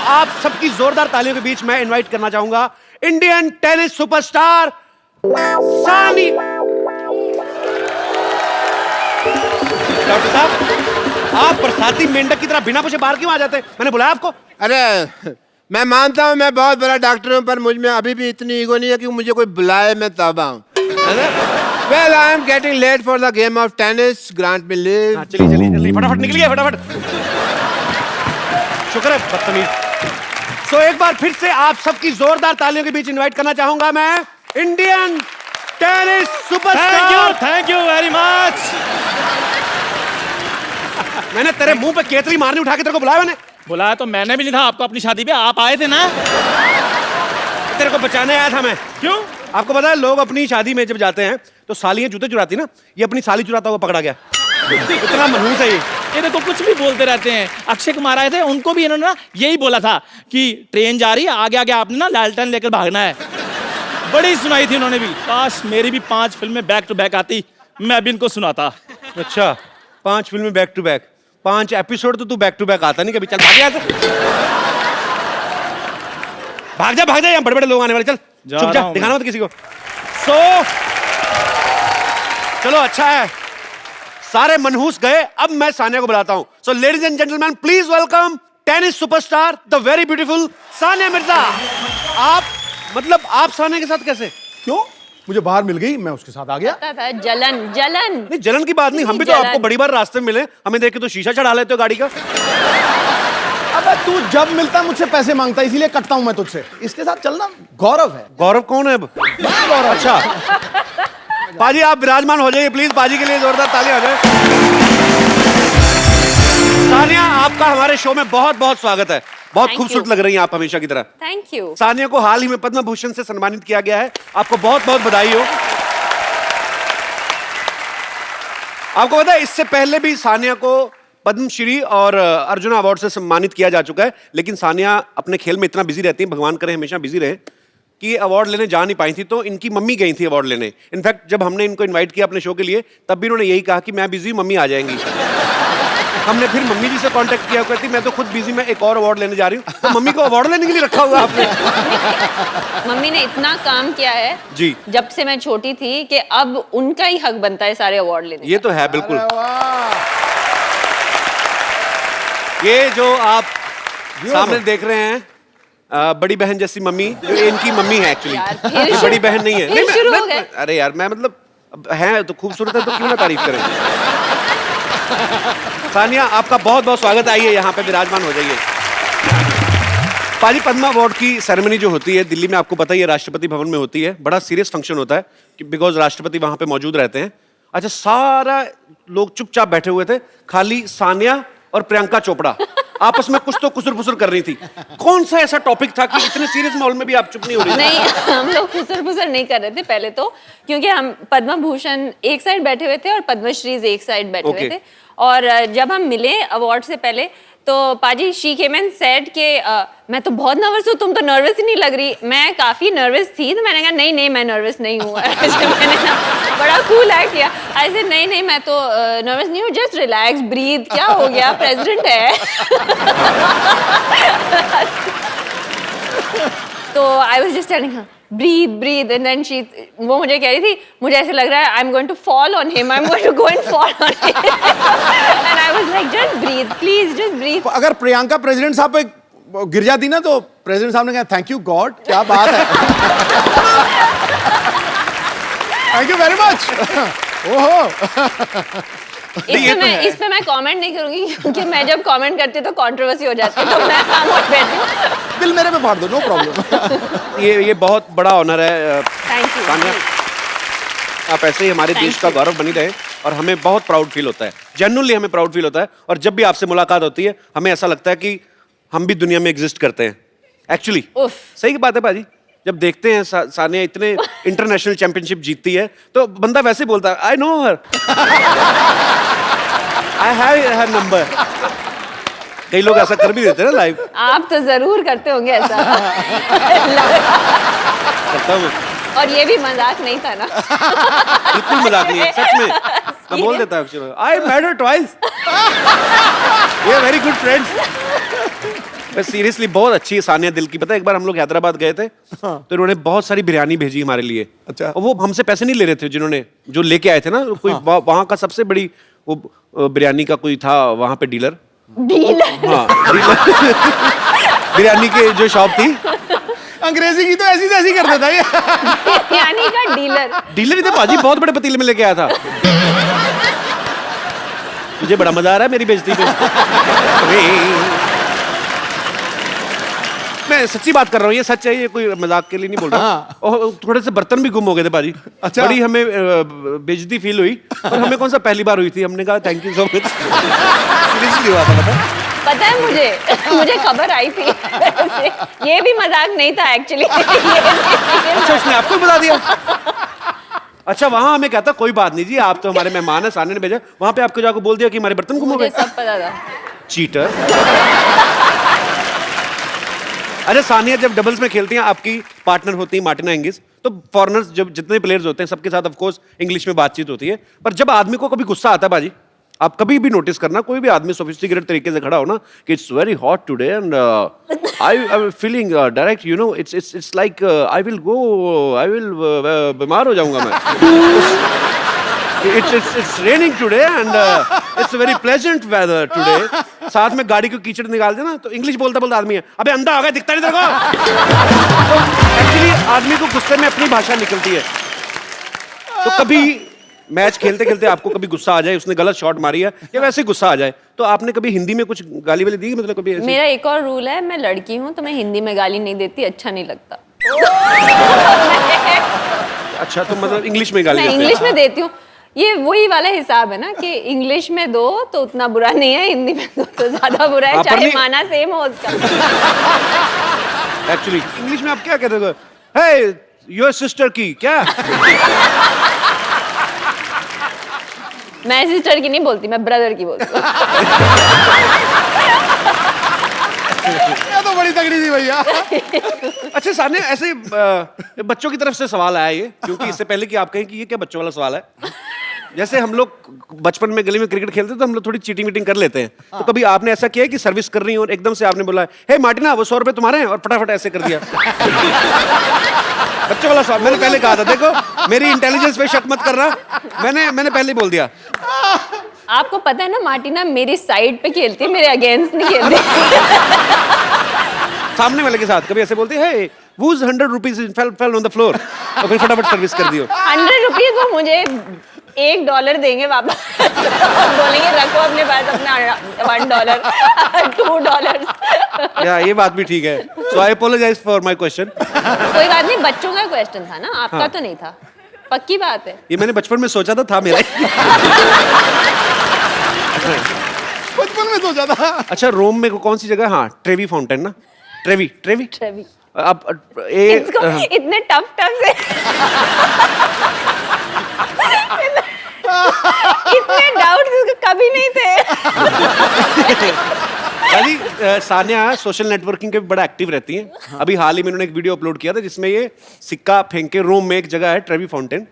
आप सबकी जोरदार तालियों के बीच मैं इनवाइट करना चाहूंगा इंडियन टेनिस सुपरस्टार सानी। डॉक्टर साहब, आप बरसाती मेंढक की तरह बिना पूछे बाहर क्यों आ जाते हैं? मैंने बुलाया आपको? अरे मैं मानता हूँ मैं बहुत बड़ा डॉक्टर हूँ, पर मुझ में अभी भी इतनी ईगो नहीं है कि मुझे कोई बुलाए मैं तब आऊँ। Well, I am getting late for the game of tennis. Grant me leave. चलिए चलिए जल्दी, फटाफट निकलिए फटाफट। शुक्र है बदतमीज। सो एक बार फिर से आप सबकी जोरदार तालियों के बीच इनवाइट करना चाहूंगा मैं Indian tennis superstar. Thank you very much. मैंने तेरे मुंह पे केतरी मारनी उठा के तेरे को बुलाया मैंने? बुलाया तो मैंने भी नहीं था आपको, अपनी शादी पे आप आए थे ना। तेरे को बचाने आया था मैं। क्यों? आपको पता है लोग अपनी शादी में जब जाते हैं तो सालियां जूते चुराती ना, ये अपनी साली चुराता हुआ पकड़ा गया। इतना मनहूस है ये देखो कुछ भी बोलते रहते हैं। अक्षय कुमार आए थे, उनको भी इन्होंने ना यही बोला था कि ट्रेन जा रही है, आगे आगे आपने ना लालटेन लेकर भागना है। बड़ी सुनाई थी उन्होंने भी। काश मेरी भी 5 फिल्में बैक टू बैक आती, मैं भी इनको सुनाता। अच्छा 5 फिल्में बैक टू बैक, 5 एपिसोड तो तू बैक टू बैक आता नहीं कभी। चल भाग जा, भाग जा, यहाँ बड़े बड़े लोग आने वाले। चल चुप जा, दिखाना मत किसी को। चलो अच्छा है, सारे मनहूस गए, अब मैं सानिया को बुलाता हूं। So ladies and gentleman please welcome tennis superstar the very beautiful Sania Mirza. आप सानिया के साथ कैसे? क्यों? मुझे बाहर मिल गई, मैं उसके साथ आ गया। था जलन नहीं जलन की बात नहीं, हम भी तो आपको बड़ी बार रास्ते में मिले, हमें देख के तो शीशा चढ़ा लेते हो गाड़ी का। अबे तू जब मिलता मुझसे पैसे मांगता, इसीलिए कटता हूं मैं तुझसे। इसके साथ चलना गौरव है। गौरव कौन है अब? गौरव। अच्छा पाजी आप विराजमान हो जाइए प्लीज, पाजी के लिए जोरदार तालियां हो जाए। सानिया आपका हमारे शो में बहुत बहुत स्वागत है। बहुत खूबसूरत लग रही हैं आप हमेशा की तरह। Thank you. सानिया को हाल ही में पद्म भूषण से सम्मानित किया गया है, आपको बहुत बहुत बधाई हो। आपको पता है इससे पहले भी सानिया को पद्मश्री और अर्जुन अवार्ड से सम्मानित किया जा चुका है, लेकिन सानिया अपने खेल में इतना बिजी रहती है, भगवान करे हमेशा बिजी रहे, कि अवार्ड लेने जा नहीं पाई थी। तो इनकी मम्मी गई थी अवार्ड लेने। इनफैक्ट जब हमने इनको इनवाइट किया अपने शो के लिए, तब भी इन्होंने यही कहा कि मैं बिजी हूं, मम्मी आ जाएंगी। हमने फिर मम्मी जी से कांटेक्ट किया, कहती मैं तो खुद बिजी, मैं एक और अवार्ड लेने जा रही हूँ। तो मम्मी को अवार्ड लेने के लिए रखा हुआ आपने? मम्मी ने इतना काम किया है जी जब से मैं छोटी थी कि अब उनका ही हक बनता है सारे अवार्ड लेने। ये तो है बिल्कुल। ये जो आप सामने देख रहे हैं बड़ी बहन जैसी मम्मी, जो इनकी मम्मी है एक्चुअली, बड़ी बहन नहीं है। नहीं, अरे यार मैं मतलब है तो खूबसूरत है तो क्यों ना तारीफ करें। सानिया आपका बहुत बहुत स्वागत है, आइए यहाँ पे विराजमान हो जाइए। पाजी पद्मा अवार्ड की सेरेमनी जो होती है दिल्ली में, आपको पता ही है राष्ट्रपति भवन में होती है। बड़ा सीरियस फंक्शन होता है बिकॉज राष्ट्रपति वहां पे मौजूद रहते हैं। अच्छा सारा लोग चुपचाप बैठे हुए थे, खाली सानिया और प्रियंका चोपड़ा आपस में कुछ तो कुसुर-फुसुर कर रही थी। कौन सा ऐसा टॉपिक था कि इतने सीरियस माहौल में भी आप चुप नहीं हो रही? नहीं हम लोग कुसुर-फुसुर नहीं कर रहे थे पहले तो, क्योंकि हम पद्म भूषण एक साइड बैठे हुए थे और पद्मश्री एक साइड बैठे हुए थे। और जब हम मिले अवार्ड से पहले तो पाजी शी केम एंड सेड के मैं तो बहुत नर्वस हूँ, तुम तो नर्वस ही नहीं लग रही। मैं काफी नर्वस थी, तो मैंने कहा नहीं मैं नर्वस नहीं हूँ। मैंने ना बड़ा कूल एक्ट किया। ऐसे नहीं मैं तो नर्वस नहीं हूँ, जस्ट रिलैक्स ब्रीथ, क्या हो गया, प्रेसिडेंट है। तो I was just telling her breathe and then she, वो मुझे कह रही थी मुझे ऐसे लग रहा है I am going to fall on him, I am going to go and fall on him. And I was like just breathe please, just breathe. अगर प्रियंका प्रेसिडेंट साहब पे गिर जाती ना तो प्रेसिडेंट साहब ने कहा थैंक यू गॉड, क्या बात है। Thank you very much. ओहो इस पे मैं कमेंट नहीं करूंगी, क्योंकि मैं जब कमेंट करती हूँ तो कंट्रोवर्सी हो जाती है, तो मैं खामोश बैठी हूँ। दिल मेरे पे फाड़ दो, नो प्रॉब्लम। ये बहुत बड़ा ऑनर है थैंक यू। सानिया, आप ऐसे ही हमारे देश का गौरव बनी रहे और हमें बहुत प्राउड फील होता है, जेन्युइनली हमें प्राउड फील होता है। और जब भी आपसे मुलाकात होती है हमें ऐसा लगता है कि हम भी दुनिया में एग्जिस्ट करते हैं एक्चुअली। सही की बात है पाजी, जब देखते हैं सानिया इतने इंटरनेशनल चैंपियनशिप जीतती है तो बंदा वैसे बोलता है I know her, I have her number. कई लोग ऐसा कर भी देते हैं ना लाइव। आप तो जरूर करते होंगे ऐसा। करता हूँ और ये भी मजाक नहीं था ना? बिल्कुल मजाक नहीं है, सच में मैं बोल देता हूँ। I met her twice, we are very good friends. Seriously बहुत अच्छी है सानिया दिल की। पता है एक बार हम लोग हैदराबाद गए थे तो इन्होंने बहुत सारी बिरयानी भेजी हमारे लिए। अच्छा। और वो हमसे पैसे नहीं ले रहे थे, जिन्होंने जो लेके आए थे ना, कोई वहां का सबसे बड़ी वो बिरयानी का कोई था वहां पे डीलर। हाँ डीलर बिरयानी के जो शॉप थी। अंग्रेजी की तो ऐसी तैसी कर देता ये। बिरयानी का डीलर। डीलर ही थे पाजी, बहुत बड़े पतीले में लेके आया था। मुझे बड़ा मजा आ रहा है मेरी बेइज्जती पे। मैं सच्ची बात कर रहा हूँ, ये सच है, ये कोई मजाक के लिए नहीं बोल रहा। हाँ। और थोड़े से बर्तन भी गुम हो गए थे बाजी। अच्छा। बड़ी हमें बेइज्जती फील हुई, और हमें कौन सा पहली बार हुई थी। हमने कहा thank you so much. Seriously हुआ था पता है मुझे खबर आई थी। ये भी मजाक नहीं था एक्चुअली। अच्छा उसने आपको बता दिया? अच्छा वहां हमें कहता कोई बात नहीं जी, आप तो हमारे मेहमान है, सानिया ने भेजा। वहां पे आपको जाकर बोल दिया कि हमारे बर्तन गुम हो मुझे गए। सब पता था। चीटर। अच्छा सानिया जब डबल्स में खेलती हैं, आपकी पार्टनर होती है मार्टिना हिंगिस, तो फॉरेनर्स जब जितने प्लेयर्स होते हैं सबके साथ ऑफ कोर्स इंग्लिश में बातचीत होती है, पर जब आदमी को कभी गुस्सा आता है बाजी, आप कभी भी नोटिस करना, कोई भी आदमी सोफिस्टिकेटेड तरीके से खड़ा हो ना कि it's very hot today and I feeling direct you know it's like I will बीमार हो जाऊंगा मैं। It's raining today and it's a very pleasant weather today. साथ में गाड़ी को कीचड़ निकाल देना तो इंग्लिश बोलता बोलता आदमी है, अबे अंधा आ गया दिखता नहीं तेरे को। तो एक्चुअली आदमी को गुस्से में अपनी भाषा निकलती है। तो कभी मैच खेलते खेलते आपको कभी गुस्सा आ जाए, उसने गलत शॉट मारी है या वैसे ही गुस्सा आ जाए, तो आपने कभी हिंदी में कुछ गाली वाली दी? मतलब कभी ऐसी? मेरा एक और रूल है, मैं लड़की हूँ तो मैं हिंदी में गाली नहीं देती, अच्छा नहीं लगता। अच्छा तो मतलब इंग्लिश में गाली मैं देते हैं? इंग्लिश में देती हूँ। ये वही वाला हिसाब है ना कि इंग्लिश में दो तो उतना बुरा नहीं है, हिंदी में दो तो ज्यादा बुरा है, चाहे माना सेम हो उसका। एक्चुअली इंग्लिश में आप क्या कहते हो? हे योर सिस्टर की क्या? मैं सिस्टर की नहीं बोलती, मैं ब्रदर की बोलती हूँ। ये तो बड़ी तगड़ी थी भैया। अच्छा सामने ऐसे बच्चों की तरफ से सवाल आया ये, क्योंकि इससे पहले कि आप कहें कि ये क्या बच्चों वाला सवाल है, जैसे हम लोग बचपन में गली में क्रिकेट खेलते तो हम लोग थोड़ी चीटिंग वीटिंग कर लेते हैं। तो कभी आपने ऐसा किया है कि सर्विस कर रही हो और एकदम से आपने बोला हे मार्टिना वो 100 रुपए तुम्हारे हैं, और फटाफट ऐसे कर दिया? बच्चों वाला सवाल मैंने पहले कहा था, देखो मेरी इंटेलिजेंस पे शक मत करना, मैंने पहले ही बोल दिया। आपको पता है ना मार्टिना मेरी साइड पे खेलती है, मेरे अगेंस्ट नहीं खेलती। सामने वाले के साथ कभी ऐसे बोलते हैं हे whose 100 rupees fell on the floor, और फिर फटाफट सर्विस कर दियो। 100 रुपीज वो मुझे $1 देंगे वापस। बोलेंगे रखो अपने पास अपना $1, $2। या ये बात भी ठीक है। सो आई अपोलोजाइज फॉर माय क्वेश्चन। कोई बात नहीं, बच्चों का क्वेश्चन था ना, आपका हाँ। तो नहीं था, पक्की बात है। ये मैंने बचपन में सोचा था मेरा। बचपन में सोचा था। अच्छा रोम में कौन सी जगह? हाँ ट्रेवी फाउंटेन ना, ट्रेवी। ट्रेवी। अब इसको इतने टफ से इतने डाउट्स कभी नहीं थे। यानी सानिया सोशल नेटवर्किंग के भी बड़ा एक्टिव रहती हैं। अभी हाल ही में उन्होंने एक वीडियो अपलोड किया था जिसमें ये सिक्का फेंक के, रोम में एक जगह है ट्रेवी फाउंटेन,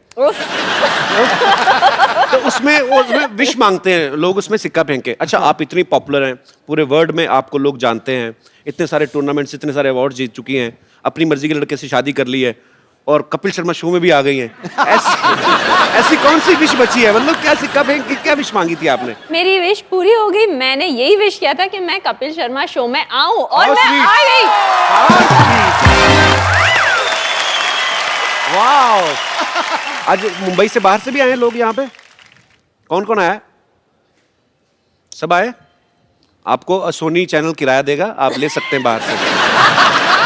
तो उसमें विश मांगते हैं लोग, उसमें सिक्का फेंक के। अच्छा आप इतनी पॉपुलर हैं, पूरे वर्ल्ड में आपको लोग जानते हैं, इतने सारे टूर्नामेंट्स, इतने सारे अवार्ड जीत चुकी हैं, अपनी मर्जी के लड़के से शादी कर ली है और कपिल शर्मा शो में भी आ गई हैं। ऐसी कौन सी विश बची है? मतलब क्या सिक्का फेंक के क्या विश मांगी थी आपने? मेरी विश पूरी हो गई, मैंने यही विश किया था कि मैं कपिल शर्मा शो में आऊं और मैं आ गई। वाओ! आज मुंबई से बाहर से भी आए हैं लोग यहाँ पे? कौन कौन आया? सब आए? आपको सोनी चैनल किराया देगा, आप ले सकते हैं बाहर से।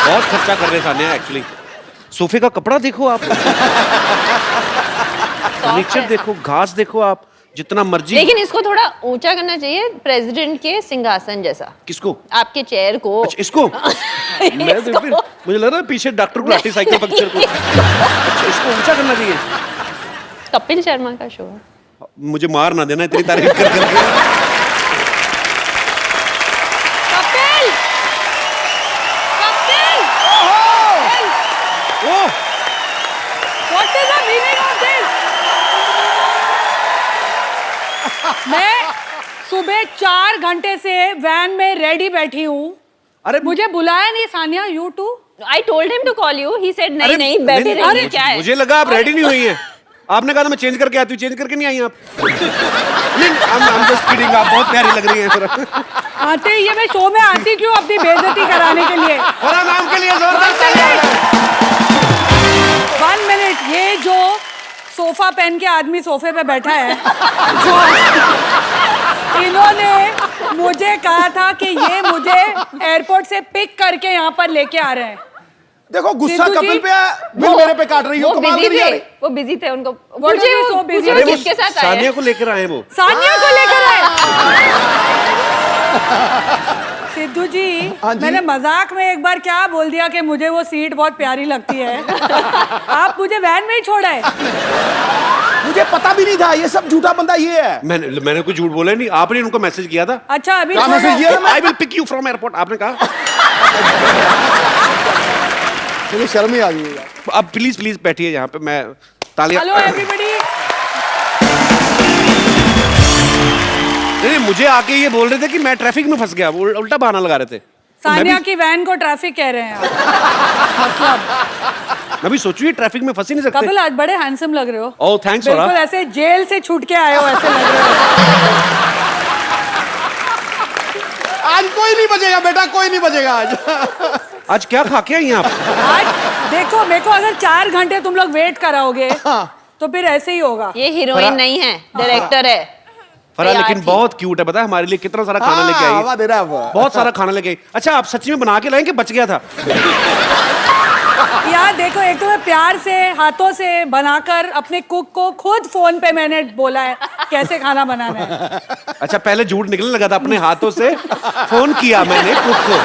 बहुत खर्चा कर रहे सानिया एक्चुअली। सोफे का कपड़ा देखो आप, फर्नीचर देखो, घास देखो आप, जितना मर्जी। लेकिन इसको थोड़ा ऊंचा करना चाहिए, प्रेसिडेंट के सिंहासन जैसा। किसको? आपके चेयर को। अच्छा इसको? मैं तो फिर मुझे लग रहा है पीछे डॉक्टर गुलाटी साइकिल पंक्चर को। अच्छा इसको ऊंचा करना चाहिए। कपिल शर्मा का शो है। मुझे मार ना देना इतनी तारीफ कर करके। कपिल! कपिल! ओह! What is the meaning of this? मैं सुबह 4 घंटे से वैन में रेडी बैठी हूँ। अरे मुझे बुलाया नहीं Sania, you too. I told him to call you. He said नहीं अरे, नहीं बैठे नहीं, रहिए, क्या है? मुझे लगा आप रेडी नहीं हुई हैं। आपने कहा था मैं चेंज करके आती हूँ, चेंज करके नहीं आई आप। नहीं, I'm just kidding, आप बहुत प्यारी लग रही हैं। आते ही ये मैं शो में आती क्यों अपनी बेइज्जती कराने के लिए? फरा मैम के लिए जोरदार तालियां। 1 मिनट, ये जो सोफा पहन के आदमी सोफे पे बैठा है, जो इन्होंने मुझे कहा था कि ये मुझे एयरपोर्ट से पिक करके यहाँ पर लेके आ रहे हैं। देखो गुस्सा सिद्धू जी, कपिल पे है, बिल मेरे पे काट रही हो, वो कमाल बिजी करी जा थे, रही। वो बिजी थे, उनको What पूछे are you so busy? वो अरे वो किसके साथ आए सानिया हैं? को लेकर आए वो। सानिया को लेकर आए। सिद्धू जी, हाँ जी। मैंने मजाक में एक बार क्या बोल दिया कि मुझे वो सीट बहुत प्यारी लगती है। आप मुझे वैन में ही छोड़ा है। मुझे पता भी नहीं था, ये सब झूठा बंदा ये है। मैंने कुछ झूठ बोला नहीं, आपने उनको मैसेज किया था। अच्छा अभी क्या छोड़ा मैसेज है? किया था? I will pick you from airport, आपने कहा। मुझे शर्म ही आ गई है यार। अब प्लीज प्लीज बैठिए यहाँ पे, मैं तालियां। Hello everybody. नहीं, मुझे आके ये बोल रहे थे कि मैं ट्रैफिक में फंस गया, वो उल्टा बहाना लगा रहे थे। तो सानिया की वैन को ट्रैफिक कह रहे हैं आप। मतलब मैं भी सोचू ये ट्रैफिक में फंस ही नहीं सकते। कपिल आज बड़े हैंडसम लग रहे हो। ओह थैंक्स बिल्कुल फरा। ऐसे जेल से छूट के आए हो ऐसे लग रहे हो। आज कोई नहीं बचेगा बेटा, कोई नहीं बचेगा आज। आज क्या खा के आई हैं आप? आज देखो मेरे को अगर 4 घंटे तुम लोग वेट कराओगे तो फिर ऐसे ही होगा। ये हीरोइन नहीं है, डायरेक्टर है। फरा तैयार लेकिन थी। बहुत क्यूट है, पता है हमारे लिए कितना सारा खाना लेके हवा आई दे रहा है वो। बहुत सारा खाना लेके आई। अच्छा आप सच में बना के लाए कि बच गया था? यार देखो, एक तो मैं प्यार से हाथों से बनाकर अपने कुक को खुद फोन पे मैंने बोला है कैसे खाना बनाना है। अच्छा पहले झूठ निकलने लगा था, अपने हाथों से फोन किया मैंने कुक को।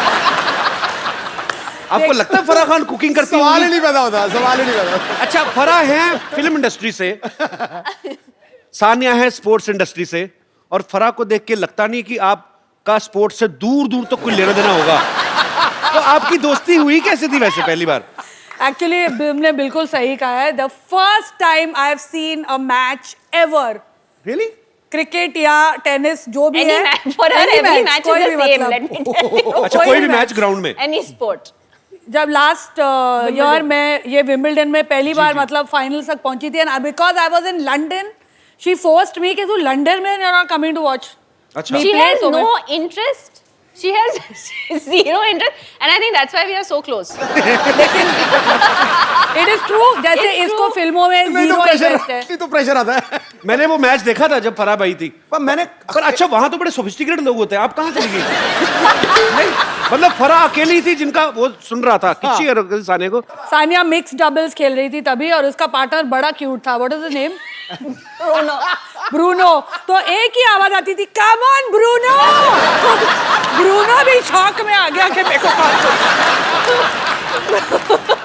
आपको लगता है फरा खान कुकिंग करती सवाल ही होंगी? नहीं पैदा होता, सवाल ही नहीं पैदा होता। अच्छा फरा है फिल्म इंडस्ट्री से, सानिया है स्पोर्ट्स इंडस्ट्री से, और फरा को देख के लगता नहीं कि आपका स्पोर्ट्स से दूर दूर तक कोई लेना देना होगा। तो आपकी दोस्ती हुई कैसे थी वैसे पहली बार? एक्चुअली तुमने बिल्कुल सही कहा है। The first time I have seen a match ever, Really? Cricket या टेनिस जो भी Any है, match, for her, any every match, match कोई is भी the same, मतलब। let me tell you. अच्छा कोई भी मैच ग्राउंड में? Any sport. जब लास्ट ईयर में ये विंबलडन में पहली बार मतलब फाइनल तक पहुंची थी, and because I was in London, she forced me कि तू लंदन में you are coming to watch. अच्छा She has no interest. She has zero interest, and I think that's why we are so close. लेकिन it is true, जैसे It's इसको true. फिल्मों में नहीं तो जीरो प्रेशर, इंटरेस्ट है। नहीं तो प्रेशर आता है। मैंने वो मैच देखा था जब फरा आई थी। पर मैंने पर अच्छा वहां तो बड़े सोफिस्टिकेटेड लोग होते हैं, आप कहाँ चली गई? नहीं मतलब फरा अकेली थी जिनका वो सुन रहा था किच्ची और सानिया को। सानिया मिक्स डबल्स खेल रही थी तभी, और उसका पार्टनर बड़ा क्यूट था। What is the name? Bruno. Bruno. तो एक ही आवाज आती थी, कम ऑन ब्रूनो। ब्रूनो भी शॉक में आ गया कि मेरे को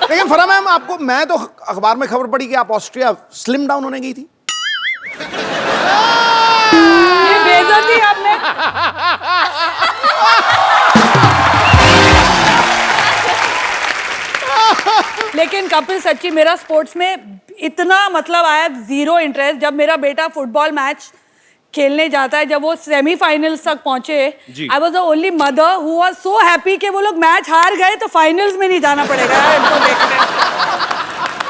लेकिन फरा मैम, आपको मैं तो अखबार में खबर पड़ी कि आप ऑस्ट्रिया स्लिम डाउन होने गई थी। ये बेइज्जती आपने। लेकिन कपिल सच्ची मेरा स्पोर्ट्स में इतना मतलब आया जीरो इंटरेस्ट। जब मेरा बेटा फुटबॉल मैच खेलने जाता है, जब वो सेमीफाइनल्स तक पहुंचे, I was the only mother who was so happy कि वो लोग मैच हार गए तो फाइनल्स में नहीं जाना पड़ेगा यार इनको देखने।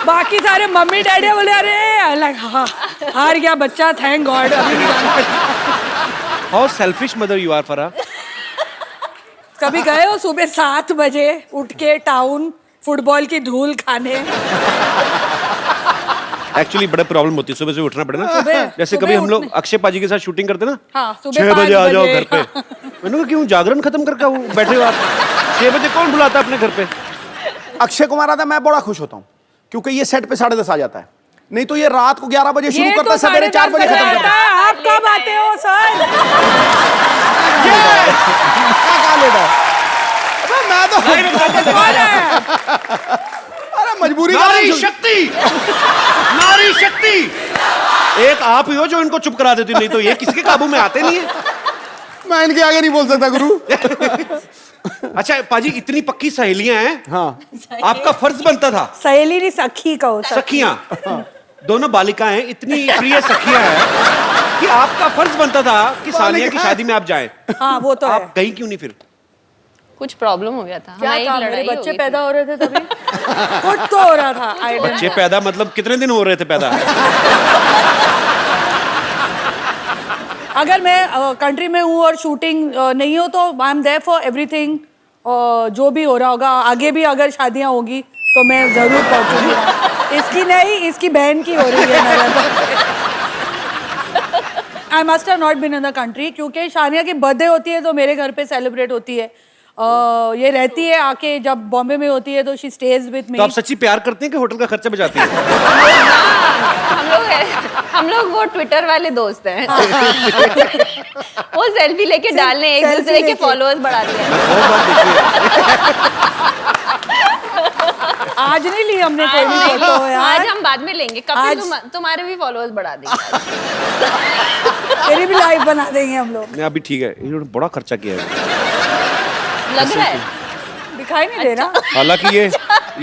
बाकी सारे मम्मी डैडी बोले अरे अलग, हाँ हार गया बच्चा, थैंक गॉड, अभी नहीं जाना पड़ेगा। How selfish mother you are Farah. कभी गए हो सुबह 7 बजे उठ के टाउन फुटबॉल की धूल खाने? एक्चुअली बड़ा प्रॉब्लम होती है सुबह से उठना पड़े ना। जैसे सुबह कभी हम लोग उठने- अक्षय पाजी के साथ शूटिंग करते ना, हाँ, सुबह 6 बजे 5 आ जाओ बजे। घर पे। मैंने कहा क्यों जागरण खत्म करके बैठे हो आप? 6 बजे कौन बुलाता है अपने घर पे? अक्षय कुमार आता है, मैं बड़ा खुश होता हूँ क्योंकि ये सेट पे 10:30 आ जाता है। नहीं तो ये रात को 11 बजे शुरू ये करता तो है, सवेरे 4 बजे 10:30 खत्म करता है। है। आप कब आते हो सर? क्या कहा लेता है? अबे मैं तो कौन है? अरे मजबूरी का नारी नाम सुन- शक्ति, नारी शक्ति। एक आप ही हो जो इनको चुप करा देती, नहीं तो ये किसके काबू में आते नहीं है। मैं इनके आगे नहीं बोल सकता गुरु। अच्छा पाजी इतनी पक्की सहेलियां हैं, हाँ आपका फर्ज बनता था, सहेली नहीं सखी कहो। सखियां दोनों बालिकाएं इतनी प्रिय सखियां हैं कि आपका फर्ज बनता था कि सानिया की शादी में आप जाएं। हाँ वो तो है। आप गई क्यों नहीं फिर? कुछ प्रॉब्लम हो गया था क्या हमारी था? लड़ाई मेरे हो बच्चे गई थी। पैदा हो रहे थे तभी कुछ तो हो रहा था आई डोंट बच्चे पैदा मतलब कितने दिन हो रहे थे पैदा? अगर मैं कंट्री में हूँ और शूटिंग नहीं हो तो I am there for everything. जो भी हो रहा होगा आगे भी अगर शादियाँ होगी तो मैं जरूर पहुंचूंगी। इसकी नहीं, इसकी बहन की हो रही है। I must have not been in the country क्योंकि शानिया की बर्थडे होती है तो मेरे घर पे सेलिब्रेट होती है। ये रहती है आके, जब बॉम्बे में होती है तो शी स्टेज विद मी। तो आप सच्ची प्यार करते हैं कि होटल का खर्चा बचाती हैं? हम लोग वो ट्विटर वाले दोस्त हैं। वो सेल्फी लेके डालने एक selfie दूसरे के लेके। फॉलोअर्स बढ़ाते हैं। बहुत बात आज नहीं ली हमने कोई भी आज फोटो यार। आज हम बाद में लेंगे। कपिल आज- तुम्हारे भी फॉलोअर्स बढ़ा देंगे। तेरी भी लाइव बना देंगे हम लोग। नहीं अभी ठीक है, इन्होंने बड़ा खर्चा किया है। लग रहा है दिखाई नहीं दे रहा। हालांकि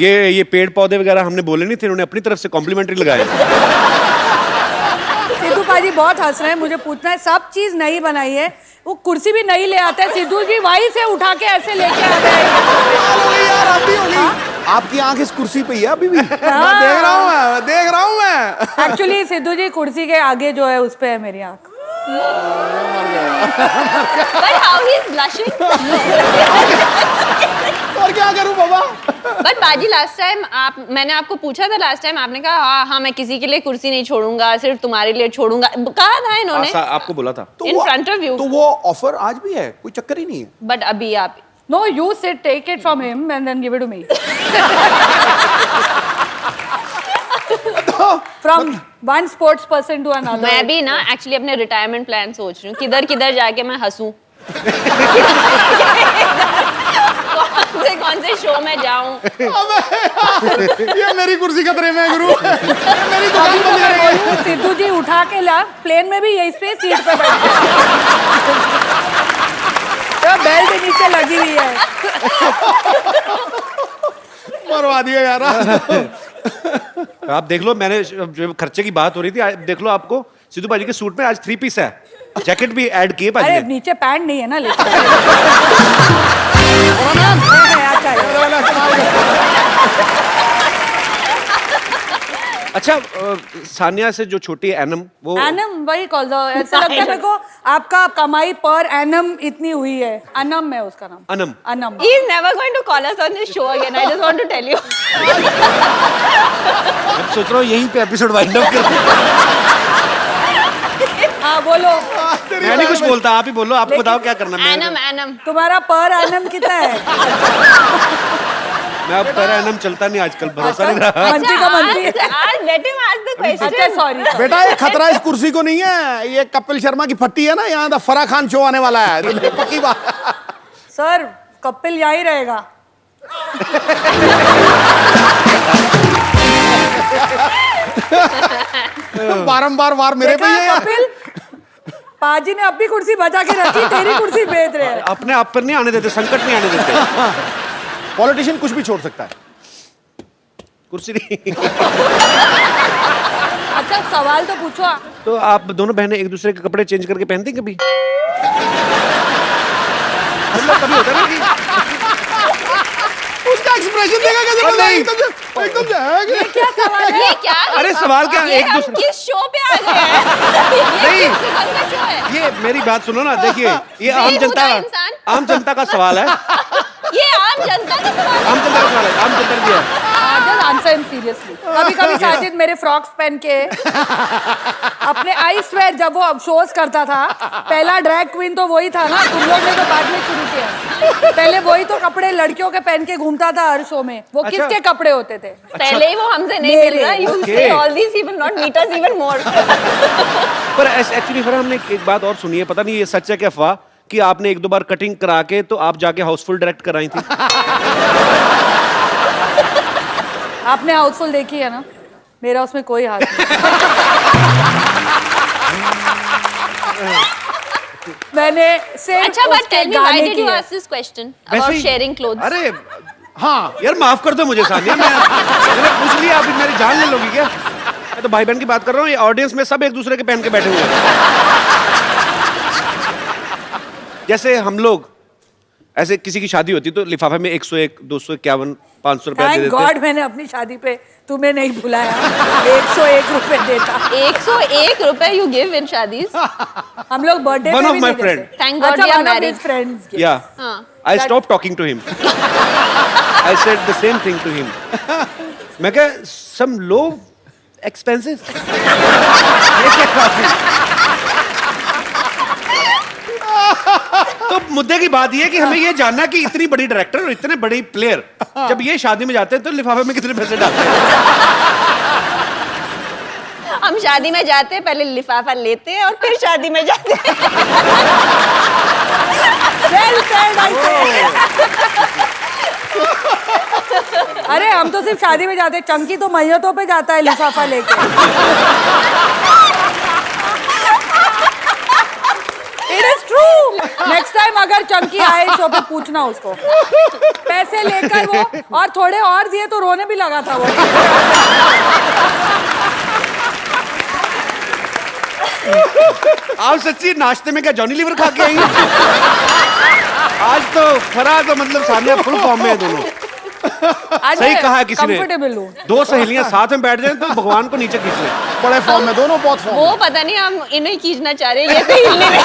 ये पेड़ पौधे वगैरह हमने बोले नहीं थे, इन्होंने अपनी तरफ से कॉम्प्लीमेंट्री लगाए। सिद्धू पाजी बहुत हंस रहे हैं। मुझे पूछना है, सब चीज नई बनाई है, वो कुर्सी भी नई ले आते हैं सिद्धू जी, वहीं से उठा के ऐसे लेके आ गए। यार अब भी होगी। आपकी आंख इस कुर्सी पे ही है अभी भी। मैं देख रहा हूँ मैं। एक्चुअली सिद्धू जी कुर्सी के आगे जो है उस पे है मेरी आंख। But how he is blushing? और क्या करूँ बाबा? बट बाजी मैंने आपको पूछा था लास्ट टाइम, आपने कहा हाँ मैं किसी के लिए कुर्सी नहीं छोड़ूंगा, सिर्फ तुम्हारे लिए छोड़ूंगा। कहा था इन्होंने आपको बोला था। तो in वो- front of you. तो वो ऑफर आज भी है, कोई चक्कर ही नहीं है। बट अभी आप No, you sit, take it from him and then give it to me. From one sports person to another. मैं भी ना एक्चुअली अपने रिटायरमेंट प्लान सोच रही हूँ, किधर किधर जाके मैं हंसूं। कौन से शो में जाऊं। ये मेरी कुर्सी खतरे में है गुरु। ये मेरी दुकान बंद करेंगे। सिद्धू जी उठा के ला, प्लेन में भी यही स्पेस सीट पे बैठे तो बेल्ट नीचे लगी हुई है। मरवा दिया यार। आप देख लो, मैंने जो खर्चे की बात हो रही थी, देख लो आपको सिद्धू भाजी के सूट में आज 3 पीस है, जैकेट भी ऐड किए भाजी अरे ने। नीचे पैंट नहीं है ना, लेकिन अच्छा सानिया से जो छोटी है एनम, वो एनम वही कॉल दो। ऐसा लगता है मेरे को आपका कमाई पर एनम इतनी हुई है। अनम है उसका नाम। Anam. Anam. He is never going to call us on this show again. I just want to tell you. मैं सोच रहा हूँ यहीं पे एपिसोड वाइंड अप कर। हाँ बोलो। मैं नहीं कुछ बोलता, आप ही बोलो, आपको बताओ क्या करना है। एनम तुम्हारा पर एनम कितना है? मैं अब पर एनम चलता नहीं आजकल, भरोसा नहीं रहा। मंत्री का मंत्री। आज let him ask the question. अच्छा सॉरी। बेटा ये खतरा इस कुर्सी को नहीं है, ये कपिल शर्मा की फट्टी है ना, यहाँ द फराह खान शो आने वाला है। तो पक्की बात। सर कपिल यहीं रहेगा। बारंबार वार मेरे पे ही है देखा यार। कपिल, पाजी ने अपनी कुर्सी बचा के रखी, तेरी कुर्सी बेच रहे हैं। अपने आप पर नहीं आने देते, संकट नहीं आने देते। पॉलिटिशियन कुछ भी छोड़ सकता है। कुर्सी नहीं। अच्छा सवाल तो पूछो। तो आप दोनों बहनें एक दूसरे के कपड़े चेंज करके पहनती हैं कभी? मतलब कभी होता है ना कि उसका एक्सप्रेशन देखा कैसे और बोला, नहीं। एकदम से है कि- क्या सवाल है? ये क्या? अरे सवाल क्या, ये एक हम दूसरे किस शो पे आ गए हैं? नहीं। ये किस किस्म का शो है? ये मेरी बात सुनो ना, देखिए ये आम बेहुदा इंसान। जनता का सवाल है। ये आम जनता का सवाल है। आम जनता का सवाल है, आम जनता ने दिया है। Just answer him seriously. कभी कभी साजिद मेरे फ्रॉक्स पहन के अपने आई स्वेयर, जब वो अफसोस करता था, पहला ड्रैग क्वीन तो वही था ना, तुम लोग ने तो बाद में शुरू किया। पहले वही तो कपड़े लड़कियों के पहन के घूमता था हर शो में। वो अच्छा। किसके कपड़े होते थे? पहले ही वो हमसे नहीं मिल रहा। You say all these, he will not meet us even more. पर एक्चुअली फिर हमने एक बात और सुनी है, पता नहीं ये सच है क्या अफवाह, कि आपने 1-2 बार कटिंग करा के तो आप जाके हाउसफुल डायरेक्ट कराई थी। आपने हाउसफुल देखी है ना, मेरा उसमें कोई हाथ नहीं। मैंने सिर्फ अच्छा, but उसके tell me, why गाने did की you है। ask this question वैसे about ही- sharing clothes? अरे हाँ यार माफ कर दो मुझे सानिया, मैंने पूछ लिया, अभी मेरी जान ले लोगी क्या? मैं तो भाई बहन की बात कर रहा हूँ, ये ऑडियंस में सब एक दूसरे के पहन के बैठे हुए हैं। जैसे हम लोग ऐसे किसी की शादी होती तो लिफाफे में 101, 251, 500 रुपया दे थैंक देते। गॉड मैंने अपनी शादी पे तुम्हें नहीं बुलाया। 101 रुपए देता। 101 रुपए यू गिव इन शादीज? हम लोग बर्थडे One पे of भी my नहीं friend. देते। Thank God अच्छा, we are one of married. his friends gave. Yeah. हाँ. I stopped talking to him. I said the same thing to him. मैं कहा some low expenses. ये क्या काफी? तो मुद्दे की बात ये है कि हमें ये जानना कि इतनी बड़ी डायरेक्टर और इतने बड़ी प्लेयर जब ये शादी में जाते हैं तो लिफाफे में कितने पैसे डालते हैं? हम शादी में जाते हैं, पहले लिफाफा लेते हैं और फिर शादी में जाते हैं। Well said, I say. अरे हम तो सिर्फ शादी में जाते हैं, चंकी तो मैयतों पे जाता है लिफाफा लेके। It is true. Next time अगर चंकी आए शो पे पूछना उसको। पैसे लेकर वो और थोड़े और दिए तो रोने भी लगा था वो। आप सच्ची नाश्ते में क्या जॉनी लीवर खा के आई हैं? आज तो फरा तो मतलब सानिया फुल फॉर्म में है दोनों। आज सही कहा है किसी ने। कंफर्टेबल हूँ। दो सहेलियां साथ में बैठ जाएं तो भगवान को नीचे खींच लें। बड़े फॉर्म में दोनों, बहुत फॉर्म वो में। पता नहीं हम इन्हें खींचना चाह रहे हैं, ये तो हिल नहीं रहे।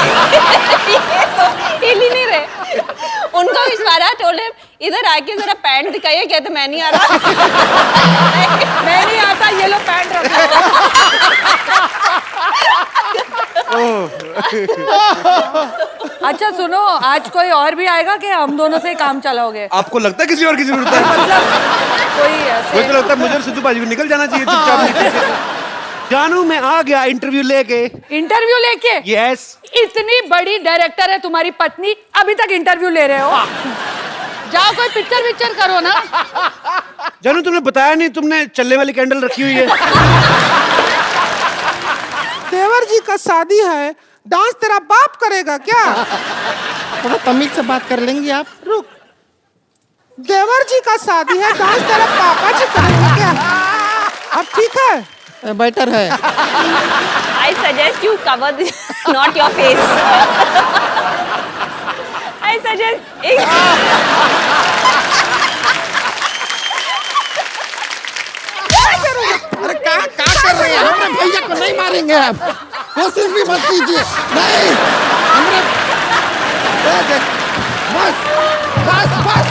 ये तो हिल ही नहीं रहे। उनको इशारा टोले इधर आके जरा पैंट दिखाइए, कहते मैं नहीं आ रहा। मैं नहीं आता, ये लो पैंट रखो। अच्छा सुनो, आज कोई और भी आएगा कि हम दोनों से ही काम चलाओगे? आपको लगता है किसी और की जरूरत है? मतलब कोई मुझे तो ऐसे लगता है मुझे और सिद्धू बाजी भी निकल जाना चाहिए चुपचाप नीचे से। जानू मैं आ गया इंटरव्यू लेके। इंटरव्यू लेके? यस। इतनी बड़ी डायरेक्टर है तुम्हारी पत्नी, अभी तक इंटरव्यू ले रहे हो? जाओ कोई पिक्चर करो ना। जानू तुमने बताया नहीं, तुमने चलने वाली कैंडल रखी हुई है। देवर जी का शादी है, डांस तेरा बाप करेगा क्या? थोड़ा तमीज से बात कर लेंगे आप? रुक। देवर जी का शादी है, डांस तेरा पापा जी करेंगे क्या? अब ठीक है, बेटर है। I suggest you cover not your face. I suggest अरे क्या कर रहे हैं? हमारे भैया को नहीं मारेंगे आप, कोशिश भी मत कीजिए। नहीं, हमने बस बस बस बस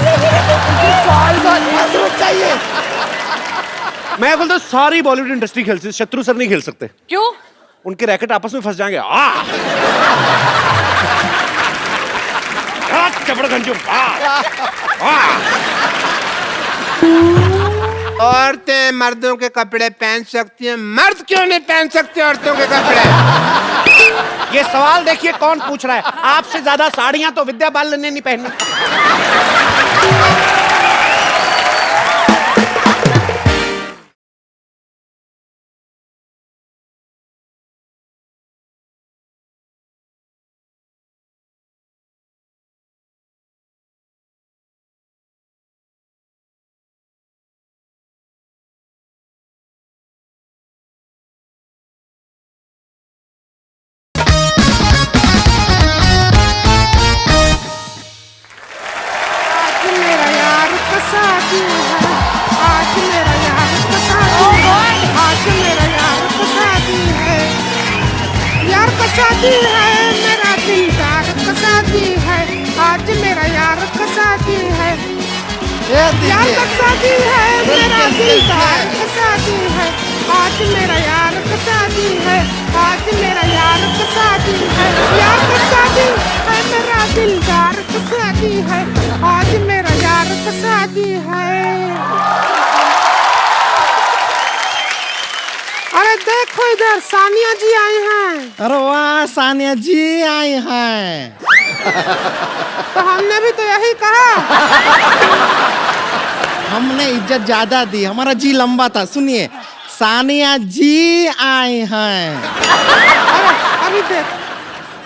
रुक जाइए। मैं बोलता हूँ सारी बॉलीवुड इंडस्ट्री खेल सकती, शत्रु सर नहीं खेल सकते। क्यों? उनके रैकेट आपस में फंस जाएंगे। चपड़ गंजू। औरतें मर्दों के कपड़े पहन सकती हैं, मर्द क्यों नहीं पहन सकते औरतों के कपड़े? ये सवाल देखिए कौन पूछ रहा है। आपसे ज्यादा साड़ियां तो विद्या बालन ने नहीं पहनी। मेरा यार का शादी है, आज मेरा यार का शादी है, आज मेरा यार का शादी है, यार का शादी है, मेरा दिलदार का शादी है, आज मेरा यार का शादी है, यार का शादी है, मेरा दिलदार का शादी है, आज मेरा यार का शादी है, आज मेरा यार का शादी है, यार का शादी है, मेरा दिलदार का शादी है, आज मेरा यार का शादी है। अरे देखो इधर सानिया जी आई हैं। अरे वाह, सानिया जी आई हैं। तो हमने भी तो यही कहा। हमने इज्जत ज्यादा दी, हमारा जी लंबा था। सुनिए, सानिया जी आई हैं। अरे अभी देख,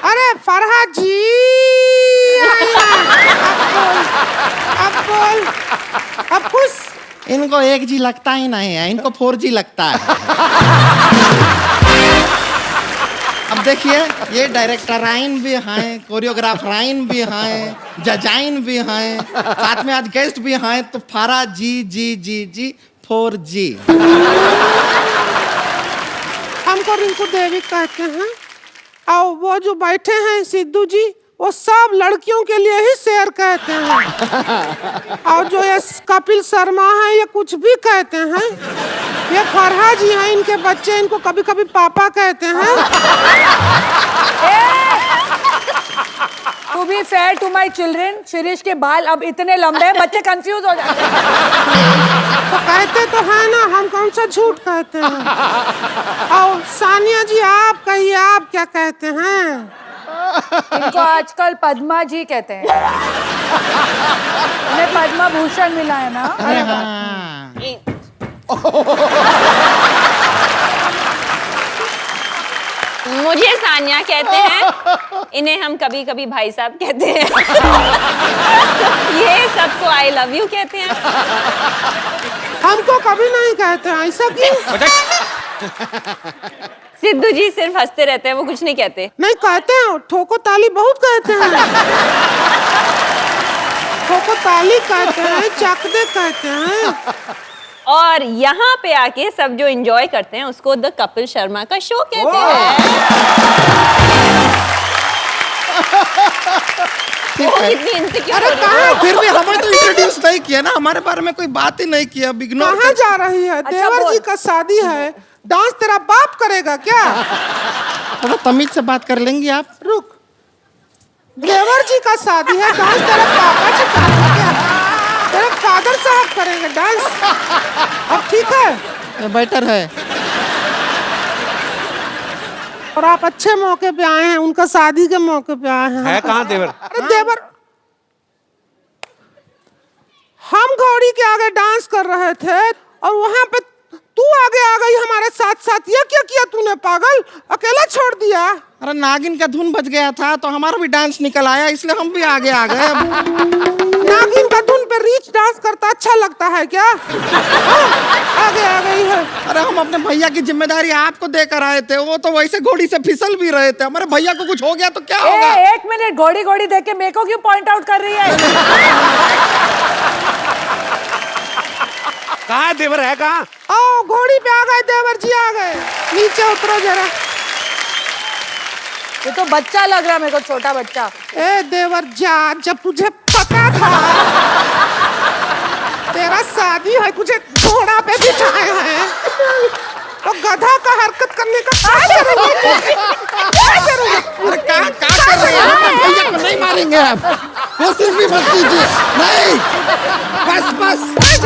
अरे फरहाद जी आई हैं। अब बोल, अब खुश। इनको 1G लगता ही नहीं है, इनको 4G लगता है। अब देखिए, ये डायरेक्टराइन भी हैं, कोरियोग्राफराइन भी हैं, जजाइन भी हैं, साथ में आज गेस्ट भी हैं, तो फारा जी 4G। हमको रिंकू देवी कहते हैं और वो जो बैठे हैं सिद्धू जी वो सब लड़कियों के लिए ही शेर कहते हैं। और जो ये कपिल शर्मा है ये कुछ भी कहते हैं। ये फरहा जी हैं, इनके बच्चे इनको कभी कभी पापा कहते हैं। To be fair to my children, Shirish के बाल अब इतने लंबे हैं बच्चे कंफ्यूज हो जाते हैं। तो कहते तो है ना, हम कौन सा झूठ कहते हैं। और सानिया जी आप कहिए, आप क्या कहते हैं? इनको आजकल पद्मा जी कहते हैं। उन्हें पद्मा भूषण मिला है ना। अरे हाँ। मुझे सानिया कहते हैं, इन्हें हम कभी कभी भाई साहब कहते हैं। ये सबको आई लव यू कहते हैं। हमको कभी नहीं कहते हैं, ऐसा क्यों? सिद्धू जी सिर्फ हंसते रहते हैं, वो कुछ नहीं कहते। नहीं कहते हैं, ठोको ताली बहुत कहते हैं। ठोको ताली कहते हैं, चकदे कहते हैं। और यहाँ पे आके सब जो एंजॉय करते हैं उसको द कपिल शर्मा का शो कहते हैं। वो कितनी insecure हो रही है। फिर भी हमें तो इंट्रोड्यूस नहीं किया ना, हमारे बारे में कोई बात ही नहीं किया। इग्नोर कहाँ जा रही है? देवर जी का शादी है, डांस तेरा बाप करेगा क्या? थोड़ा तमीज से बात कर लेंगी आप? रुक, देवर जी का शादी है, डांस तेरा पापा जी करेंगे क्या? तेरे फादर साहब करेंगे डांस। अब ठीक है, बेटर है। और आप अच्छे मौके पे आए हैं, उनका शादी के मौके पे आए हैं। है कहाँ देवर? अरे देवर, हम घोड़ी के आगे डांस कर रहे थे और वहां पे तू आगे आ गई हमारे साथ साथ। ये क्या किया तूने पागल? अकेला छोड़ दिया। अरे नागिन का धुन बज गया था तो हमारा भी डांस निकल आया, इसलिए हम भी आगे आ गए। नागिन का धुन पे रीच डांस करता अच्छा लगता है क्या? आगे आ गई है। अरे हम अपने भैया की जिम्मेदारी आपको देकर आए थे, वो तो वैसे घोड़ी से फिसल भी रहे थे। हमारे भैया को कुछ हो गया तो क्या होगा? एक मिनट, घोड़ी घोड़ी देख के मेरे को क्यों पॉइंट आउट कर रही है? कहाँ है देवर? है कहाँ? आओ, घोड़ी पे आ गए, देवर जी आ गए। नीचे उतरो जरा। ये तो बच्चा लग रहा है मेरे को, छोटा बच्चा। ए देवर जा, जब तुझे पता था तेरा शादी है, तुझे घोड़ा पे बिठाए हैं तो गधा का हरकत करने का क्या करोगे? क्या करोगे? अरे क्या कर रहे हैं? हम भैया को नहीं मारेंगे आप, कोशिश भी मत कीजिए। नहीं, बस बस बस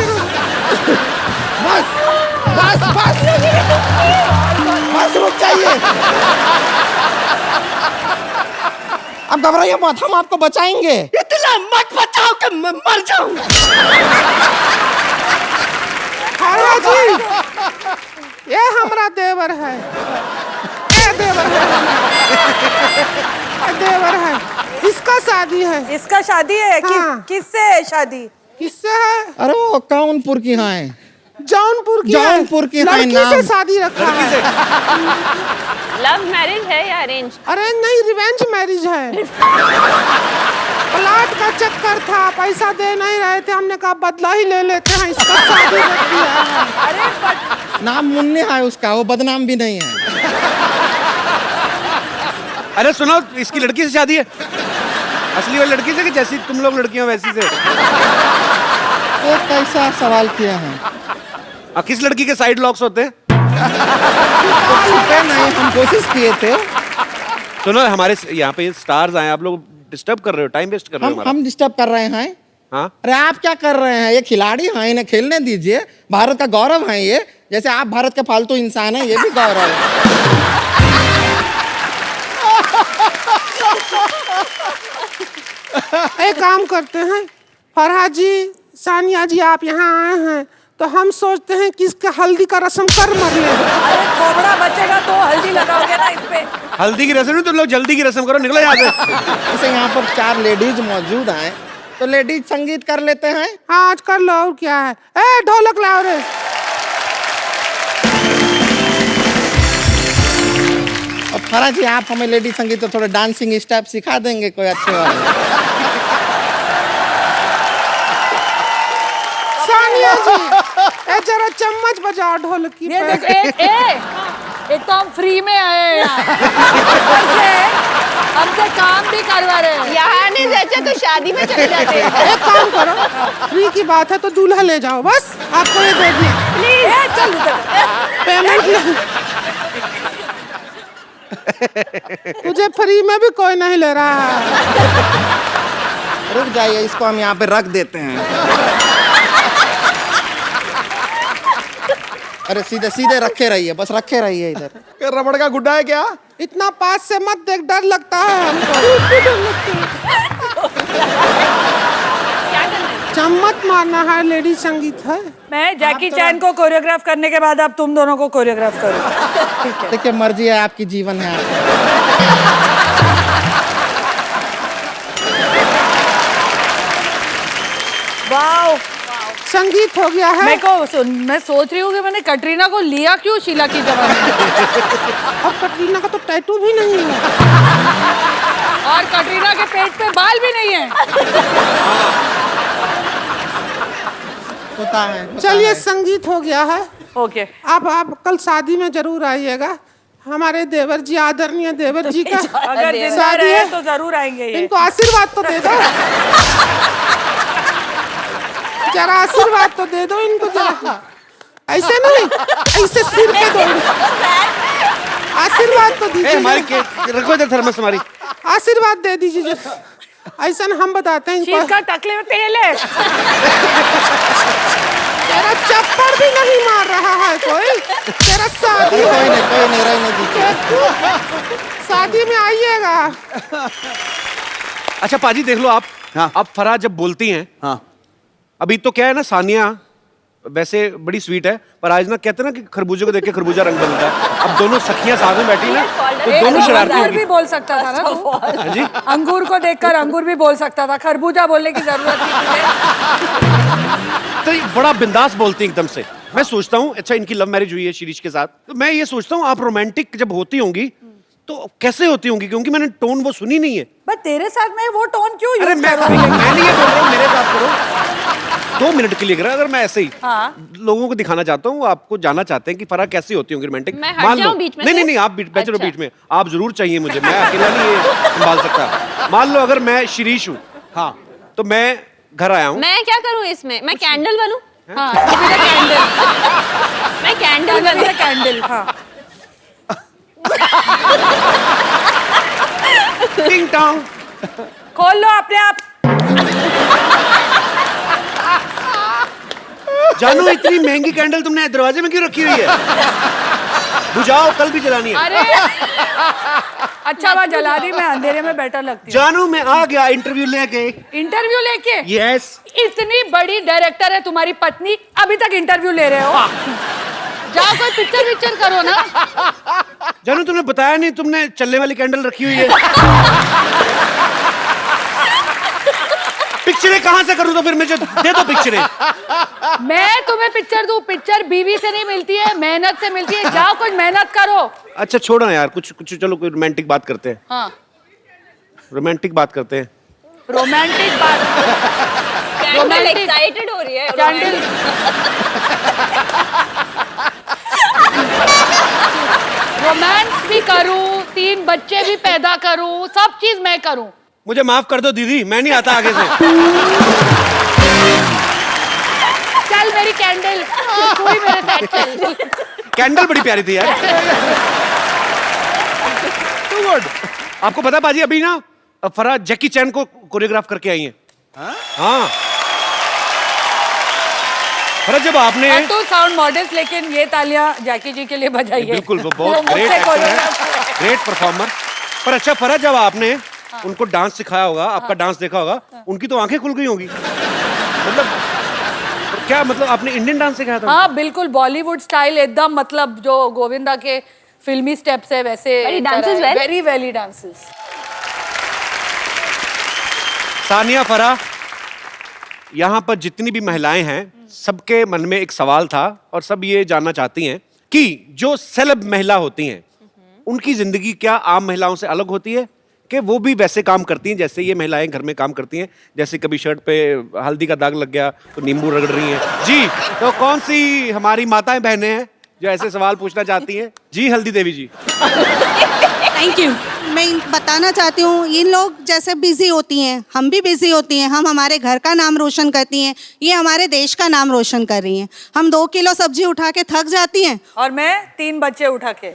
बस बस बस रुक जाइए। अब घबराइए मत, हम आपको बचाएंगे। इतना मत बचाओ कि मैं मर जाऊं। हाँ जी, ये हमारा देवर है। ये देवर है, ये देवर है। इसका शादी है। इसका शादी है? हाँ। किससे है शादी? किससे है? अरे वो कानपुर की हैं। जौनपुर की जौनपुर की है लड़की नाम। से शादी रखा है। लव मैरिज है या अरेंज? अरे नहीं, रिवेंज मैरिज है। प्लाट का चक्कर था, पैसा दे नहीं रहे थे, हमने कहा बदला ही ले लेते हैं, इसका शादी रख दिया है। अरे नाम मुन्ने है उसका, वो बदनाम भी नहीं है। अरे सुनो, इसकी लड़की से शादी है? असली वाली लड़की से कि जैसी तुम लोग लड़कियां वैसी से? तो कैसा सवाल किया है? किस लड़की के साइड लॉक्स होते हैं? छुपे नहीं, हम कोशिश किए थे। सुनो, हमारे यहाँ पे स्टार्स आए, आप लोग डिस्टर्ब कर रहे हो, टाइम वेस्ट कर रहे हो हमारा। हम डिस्टर्ब कर रहे हैं? हाँ? अरे आप क्या कर रहे हैं? ये खिलाड़ी हैं, इन्हें खेलने दीजिए। भारत का गौरव है ये। जैसे आप भारत के फालतू इंसान हैं, ये भी गौरव है। एक काम करते हैं, फरहा जी, सानिया जी, आप यहाँ आए हैं तो हम सोचते हैं कि इसका हल्दी का रस्म कर मर ले। अरे खोबड़ा बचेगा तो हल्दी लगाओगे ना इस पे। हल्दी की रस्म नहीं, तुम लोग जल्दी की रस्म करो, निकलो यहाँ से। जैसे यहाँ पर 4 लेडीज मौजूद हैं, तो लेडीज संगीत कर लेते हैं। हाँ, आज कर लो, और क्या है। ए ढोलक लाओ रे। और फरा जी आप हमें लेडी संगीत तो थोड़े डांसिंग स्टेप सिखा देंगे कोई अच्छे वाले? सानिया जी ए जरा चम्मच बजाओ ढोलकी ये पे। देख एक तो हम फ्री में आए हैं यहाँ। हमसे काम भी करवा रहे हैं। यहाँ नहीं जैसे तो शादी में चले जाते हैं। एक काम करो, फ्री की बात है तो दूल्हा ले जाओ, बस आपको ये दे दिया। प्लीज चल इधर। पेमेंट ले। तुझे फ्री में भी कोई नहीं ले रहा है। रुक जाइए, इसको हम यहाँ पे रख देते हैं। अरे सीधे सीधे रखे रहिए, बस रखे रहिए इधर। ये रबड़ का गुड्डा है क्या? इतना पास से मत देख, डर लगता है हमको। चम्मच मारना है, लेडी संगीत है। मैं जैकी चैन को कोरियोग्राफ करने के बाद अब तुम दोनों को कोरियोग्राफ करूँ। ठीक है। देखिए मर्जी है आपकी, जीवन है आपका। वाओ संगीत हो गया है। मैं सोच रही हूँ कि मैंने कटरीना को लिया क्यों शीला की जगह में। और कटरीना का तो टैटू भी नहीं है। और कटरीना के पेट पे बाल भी नहीं है। होता है। चलिए संगीत हो गया है। ओके अब आप कल शादी में जरूर आइएगा। हमारे देवर जी, आदरणीय देवर जी का अगर जिंदा शादी रहे है तो जरूर आएंगे ये। इनको आशीर्वाद तो दे दो। जरा आशीर्वाद तो दे दो इनको जरा। ऐसे नहीं, ऐसे सिर पे दो। आशीर्वाद तो दीजिए। हमारी रखो इधर थर्मस हमारी। आशीर्वाद दे दीजिए। ऐसा हम बताते हैं इनको। शीत का टकले में तेल है। तेरा चप्पड़ भी नहीं मार रहा है कोई। तेरा शादी कोई है। नहीं, कोई नहीं, रहने दीजिए। शादी में आइएगा। अच्छा पाजी देख लो आप। हाँ। अब फराह जब बोलती हैं, हाँ अभी तो क्या है ना, सानिया वैसे बड़ी स्वीट है, पर आज ना कहते हैं ना कि खरबूजे को देख के खरबूजा रंग बदलता है। अब दोनों सखियां साथ में बैठी ना, तो एक दोनों शरारती अंगूर होगी। भी बोल सकता था ना तू। हाँ जी। अंगूर को देखकर अंगूर भी बोल सकता था, खरबूजा बोलने की जरूरत नहीं तुझे। तो ये बड़ा बिंदास बोलती हैं एकदम से। मैं सोचता हूँ, अच्छा इनकी लव मैरिज हुई है शिरीष के साथ, तो मैं ये सोचता हूँ आप रोमांटिक जब होती होंगी तो कैसे होती होंगी, क्योंकि मैंने टोन वो सुनी नहीं है। बट तेरे साथ में वो टोन क्यों अरे यूज मैं करूं? नहीं ये बोल रहा हूँ, मेरे साथ करो 2 मिनट के लिए करो। अगर मैं ऐसे ही हाँ। लोगों को दिखाना चाहता हूँ, आपको जानना चाहते हैं कि फराह कैसी होती होंगी रोमांटिक। मैं हट जाऊं बीच में नहीं से? नहीं नहीं, आप बैठे रहो अच्छा। बीच में। आप जरूर चाहिए मुझे, मैं अकेला नहीं ये संभाल सकता। मान लो अगर मैं शिरीष हूँ, हाँ तो मैं घर आया हूँ। मैं क्या करूँ इसमें? मैं कैंडल बनूं? हाँ, कैंडल मैं कैंडल बनूं? कैंडल हाँ। टिंग टोंग। खोल लो अपने आप। जानू इतनी महंगी कैंडल तुमने दरवाजे में क्यों रखी हुई है? बुझाओ, कल भी जलानी है। अरे अच्छा बात जला दी, मैं अंधेरे में बेटर लगती हूँ। जानू मैं आ गया इंटरव्यू लेके। इंटरव्यू लेके? यस। इतनी बड़ी डायरेक्टर है तुम्हारी पत्नी, अभी तक इंटरव्यू ले रहे हो? जाओ कोई पिक्चर करो ना। जानू तुमने बताया नहीं, तुमने चलने वाली कैंडल रखी हुई है। पिक्चरें कहाँ से करूँ तो फिर मुझे दे दो पिक्चरें। मैं तुम्हें पिक्चर दूं? पिक्चर बीवी से नहीं मिलती है, मेहनत से मिलती है। जाओ कुछ मेहनत करो। अच्छा छोड़ो ना यार, कुछ कुछ चलो कोई रोमांटिक बात करते हैं। हाँ रोमांटिक बात करते हैं। रोमांटिक बात। Candle Romantic. एक्साइटेड हो रही है। कैंडल रोमांस भी करूं, 3 बच्चे भी पैदा करूं, सब चीज मैं करूं। मुझे माफ कर दो दीदी, मैं नहीं आता आगे से। चल मेरी कैंडल, तू ही मेरे साथ चल। कैंडल बड़ी प्यारी थी यार। Too good. आपको पता बाजी, अभी ना फराह जैकी चैन को कोरियोग्राफ करके आई हैं। हाँ फराह, जब आपने और तू साउंड मॉडल्स, लेकिन ये तालियां जैकी जी के लिए बजाइए। बिल्कुल, वो बहुत ग्रेट एक्टर है, ग्रेट परफॉर्मर। पर अच्छा फराह, जब आपने उनको डांस सिखाया होगा, आपका डांस देखा होगा, उनकी तो आंखें खुल गई होंगी। मतलब क्या मतलब, आपने इंडियन डांस सिखाया था? हाँ बिल्कुल, बॉलीवुड स्टाइल एकदम, मतलब जो गोविंदा के फिल्मी स्टेप्स है वैसे। वेरी वेली डांसेस। सानिया, फराह, यहाँ पर जितनी भी महिलाएं हैं, सबके मन में एक सवाल था और सब ये जानना चाहती हैं कि जो सेलेब महिला होती हैं उनकी जिंदगी क्या आम महिलाओं से अलग होती है कि वो भी वैसे काम करती हैं जैसे ये महिलाएं घर में काम करती हैं? जैसे कभी शर्ट पे हल्दी का दाग लग गया तो नींबू रगड़ रही हैं। जी, तो कौन सी हमारी माताएं बहनें हैं जो ऐसे सवाल पूछना चाहती हैं? जी हल्दी देवी जी। Thank you. मैं बताना चाहती हूँ, इन लोग जैसे बिजी होती हैं, हम भी बिजी होती हैं। हम हमारे घर का नाम रोशन करती हैं, ये हमारे देश का नाम रोशन कर रही हैं। हम 2 किलो सब्जी उठा के थक जाती हैं और मैं 3 बच्चे उठा के।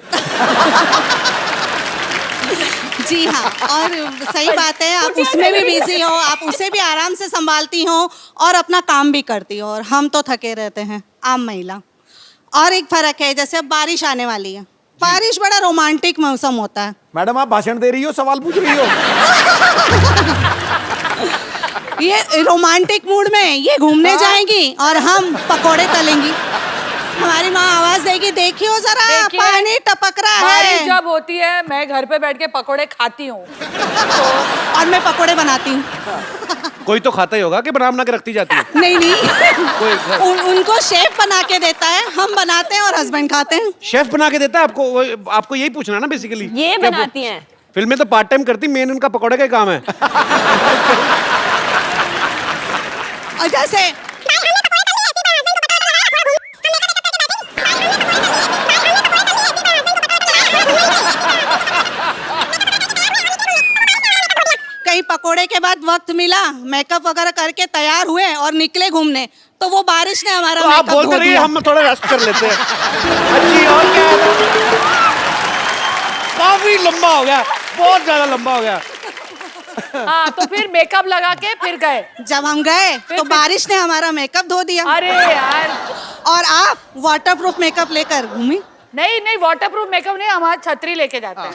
जी हाँ, और सही बात है, आप उसमें भी बिजी हो, आप उसे भी आराम से संभालती हो और अपना काम भी करती हो, और हम तो थके रहते हैं, आम महिला। और एक फर्क है, जैसे अब बारिश आने वाली है, बारिश बड़ा रोमांटिक मौसम होता है। मैडम आप भाषण दे रही हो, सवाल पूछ रही हो? ये रोमांटिक मूड में ये घूमने जाएंगी और हम पकोड़े तलेंगी। हमारी माँ आवाज देगी, देखियो जरा देखिए, पानी टपक रहा बारिश है। जब होती है मैं घर पे बैठ के पकोड़े खाती हूँ। और मैं पकोड़े बनाती हूँ। कोई तो खाता ही होगा कि बना के रखती जाती है? नहीं नहीं, कोई उनको शेफ बना के देता है, हम बनाते हैं और हस्बैंड खाते हैं। शेफ बना के देता है आपको? आपको यही पूछना है ना बेसिकली? ये बनाती हैं। फिल्में तो पार्ट टाइम करती, मेन उनका पकौड़े का ही काम है। और जैसे कहीं पकोड़े के बाद वक्त मिला, मेकअप वगैरह करके तैयार हुए और निकले घूमने, तो वो बारिश ने हमारा तो आप मेकअप बोलते धो रहिए, दिया। हम थोड़ा रेस्ट कर लेते हैं। अच्छी, और क्या है? काफी लंबा हो गया, बहुत ज्यादा लंबा हो गया। हाँ, तो फिर मेकअप लगा के फिर गए। जब हम गए तो बारिश ने हमारा मेकअप धो दिया। अरे यार, और आप वाटरप्रूफ मेकअप लेकर घूमी। नहीं नहीं, वाटरप्रूफ मेकअप नहीं, हमारा छतरी लेके जाते हैं।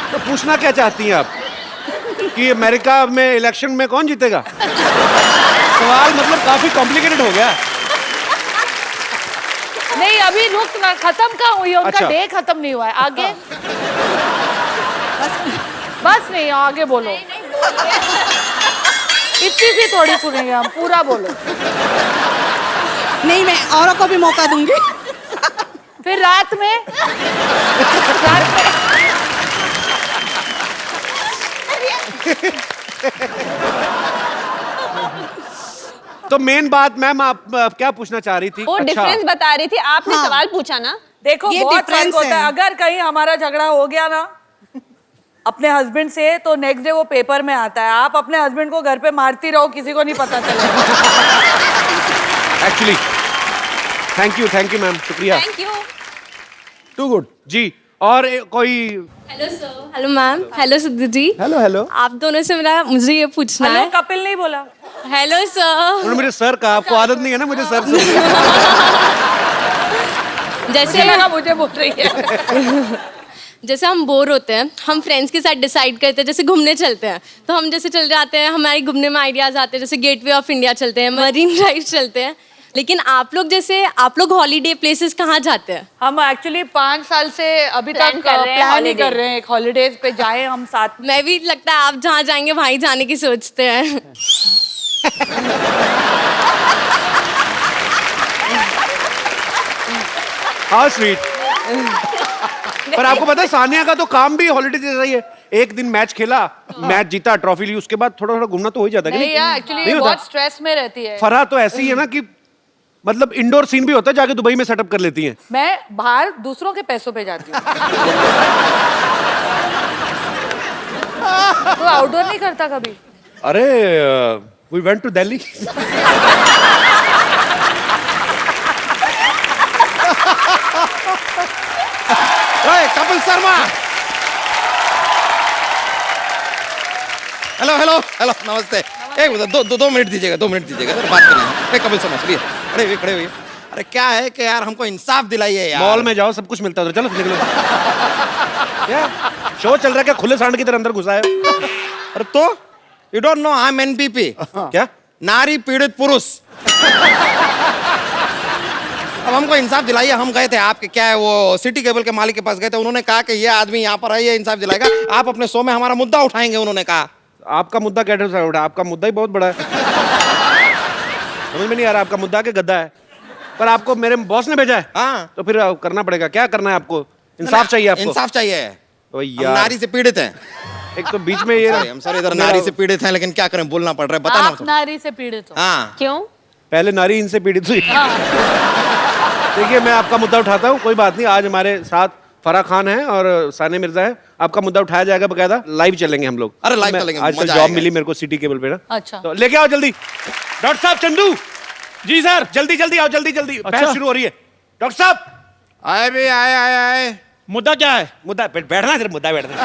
तो पूछना क्या चाहती हैं आप कि अमेरिका में इलेक्शन में कौन जीतेगा? सवाल मतलब काफी कॉम्प्लिकेटेड हो गया। नहीं, अभी रुक ना, खत्म कहाँ हुई है उनका? अच्छा। डे खत्म नहीं हुआ है, आगे बस नहीं, आगे बोलो। इतनी सी थोड़ी सुनेंगे हम, पूरा बोलो। नहीं, मैं औरों को भी मौका दूंगी। फिर रात में तो मेन बात मैम, आप क्या पूछना चाह रही थी? वो डिफरेंस बता रही थी, आपने हाँ। सवाल पूछा ना। देखो, ये बहुत difference फर्क होता है। है। अगर कहीं हमारा झगड़ा हो गया ना अपने हस्बैंड से, तो नेक्स्ट डे वो पेपर में आता है। आप अपने हस्बैंड को घर पे मारती रहो, किसी को नहीं पता चलेगा। एक्चुअली थैंक यू मैम, शुक्रिया। Thank you. Too good. जी, और कोई? Hello sir. Hello ma'am. Hello Sidhu ji. Hello hello. आप दोनों से मुझे ये पूछना हेलो है। कपिल नहीं बोला। Hello sir. उन्होंने मुझे सर कहा, आपको आदत नहीं है ना मुझे सर से? जैसे लगा मुझे बोल रही है। जैसे हम बोर होते हैं, हम फ्रेंड्स के साथ डिसाइड करते हैं, जैसे घूमने चलते हैं, तो हम जैसे चल जाते हैं, हमारे घूमने में आइडियाज आते हैं, जैसे गेटवे ऑफ इंडिया चलते हैं, मरीन ड्राइव चलते हैं। लेकिन आप लोग हॉलीडे प्लेसेस कहाँ जाते हैं? हम एक्चुअली 5 साल से अभी तक Plan कर रहे हैं प्लान ही holiday। कर रहे हैं, एक हॉलीडेज पे जाए हम साथ में। मैं भी, लगता है आप जहाँ जाएंगे वहीं जाने की सोचते हैं। हाँ स्वीट। पर आपको पता है सानिया का तो काम भी हॉलीडे जैसा ही है। एक दिन मैच खेला, मैच जीता, ट्रॉफी ली, उसके बाद थोड़ा थोड़ा घूमना तो हो ही जाता है कि नहीं यार, एक्चुअली नहीं होता? बहुत स्ट्रेस में रहती है। फरहा तो ऐसी है ना कि मतलब इंडोर सीन भी होता है, जाके दुबई में सेटअप कर लेती हैं। मैं बाहर दूसरों के पैसों पे जाती हूँ। तो आउटडोर नहीं करता कभी? अरे we went to Delhi. Kapil Sharma. Hello hello hello, नमस्ते। एक दो मिनट दीजिएगा, 2 मिनट दीजिएगा, बात करेंगे। कपिल शर्मा, चलिए खड़े हुए। अरे क्या है कि यार हमको इंसाफ दिलाइए यार। मॉल में जाओ, सब कुछ मिलता है उधर, चलो निकलो। क्या शो चल रहा है क्या? खुले सांड की तरह अंदर घुसा है। अरे तो you don't know I am NPP. क्या? नारी पीड़ित पुरुष। अब हमको इंसाफ दिलाइए। हम गए थे आपके, क्या है वो, सिटी केबल के मालिक के पास गए थे। उन्होंने कहा कि ये आदमी यहाँ पर है, ये इंसाफ दिलाएगा। आप अपने शो में हमारा मुद्दा उठाएंगे, उन्होंने कहा। आपका मुद्दा कैसे उठा? आपका मुद्दा ही बहुत बड़ा है। समझ में नहीं आ रहा, आपका मुद्दा के गद्दा है। पर आपको मेरे बॉस ने भेजा है। हाँ। तो फिर करना पड़ेगा। क्या करना है आपको? इंसाफ चाहिए आपको? इंसाफ चाहिए। ओ हम यार, नारी से पीड़ित हैं। एक तो बीच में ये हम सॉरी इधर नारी से पीड़ित हैं, लेकिन क्या करें, बोलना पड़ रहा है, बताना। आप नारी से पीड़ित हो। हाँ, क्यों? पहले नारी इनसे पीड़ित हुई। देखिए मैं आपका मुद्दा उठाता हूँ, कोई बात नहीं। आज हमारे साथ फराह खान है और सानिया मिर्जा है। आपका मुद्दा उठाया जाएगा बकायदा, लाइव चलेंगे हम लोग। अरे लाइव मैं- चलेंगे, आज मजा जॉब आएगा। मिली मेरे को सिटी केबल पे ना। अच्छा। तो लेके आओ जल्दी। डॉक्टर साहब चंदू जी सर। जल्दी जल्दी आओ, जल्दी जल्दी। अच्छा। बहस शुरू हो रही है। डॉक्टर साहब आए भी आए। मुद्दा क्या है? मुद्दा बैठना इधर, मुद्दा बैठना।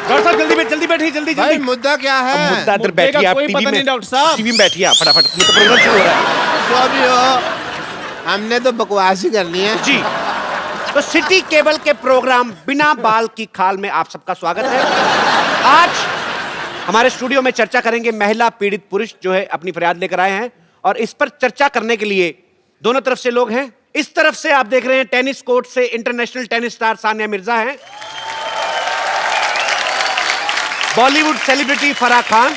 डॉक्टर साहब जल्दी जल्दी बैठिए, जल्दी भाई जल्दी। मुद्दा क्या है? मुद्दा इधर मुद्दे बैठिए का आप। कोई टीवी पता में नहीं, डॉक्टर साहब। टीवी में बैठिए आप फटाफट, ये तो प्रोग्राम शुरू हो रहा है। जो भी हो, हमने तो बकवास ही करनी है। जी, तो सिटी केबल के प्रोग्राम बिना बाल की खाल में आप सबका स्वागत है। आज हमारे स्टूडियो में चर्चा करेंगे महिला पीड़ित पुरुष जो है अपनी फरियाद लेकर आए हैं, और इस पर चर्चा करने के लिए दोनों तरफ से लोग हैं। इस तरफ से आप देख रहे हैं टेनिस कोर्ट से international tennis star Sania Mirza हैं, बॉलीवुड सेलिब्रिटी फराह खान,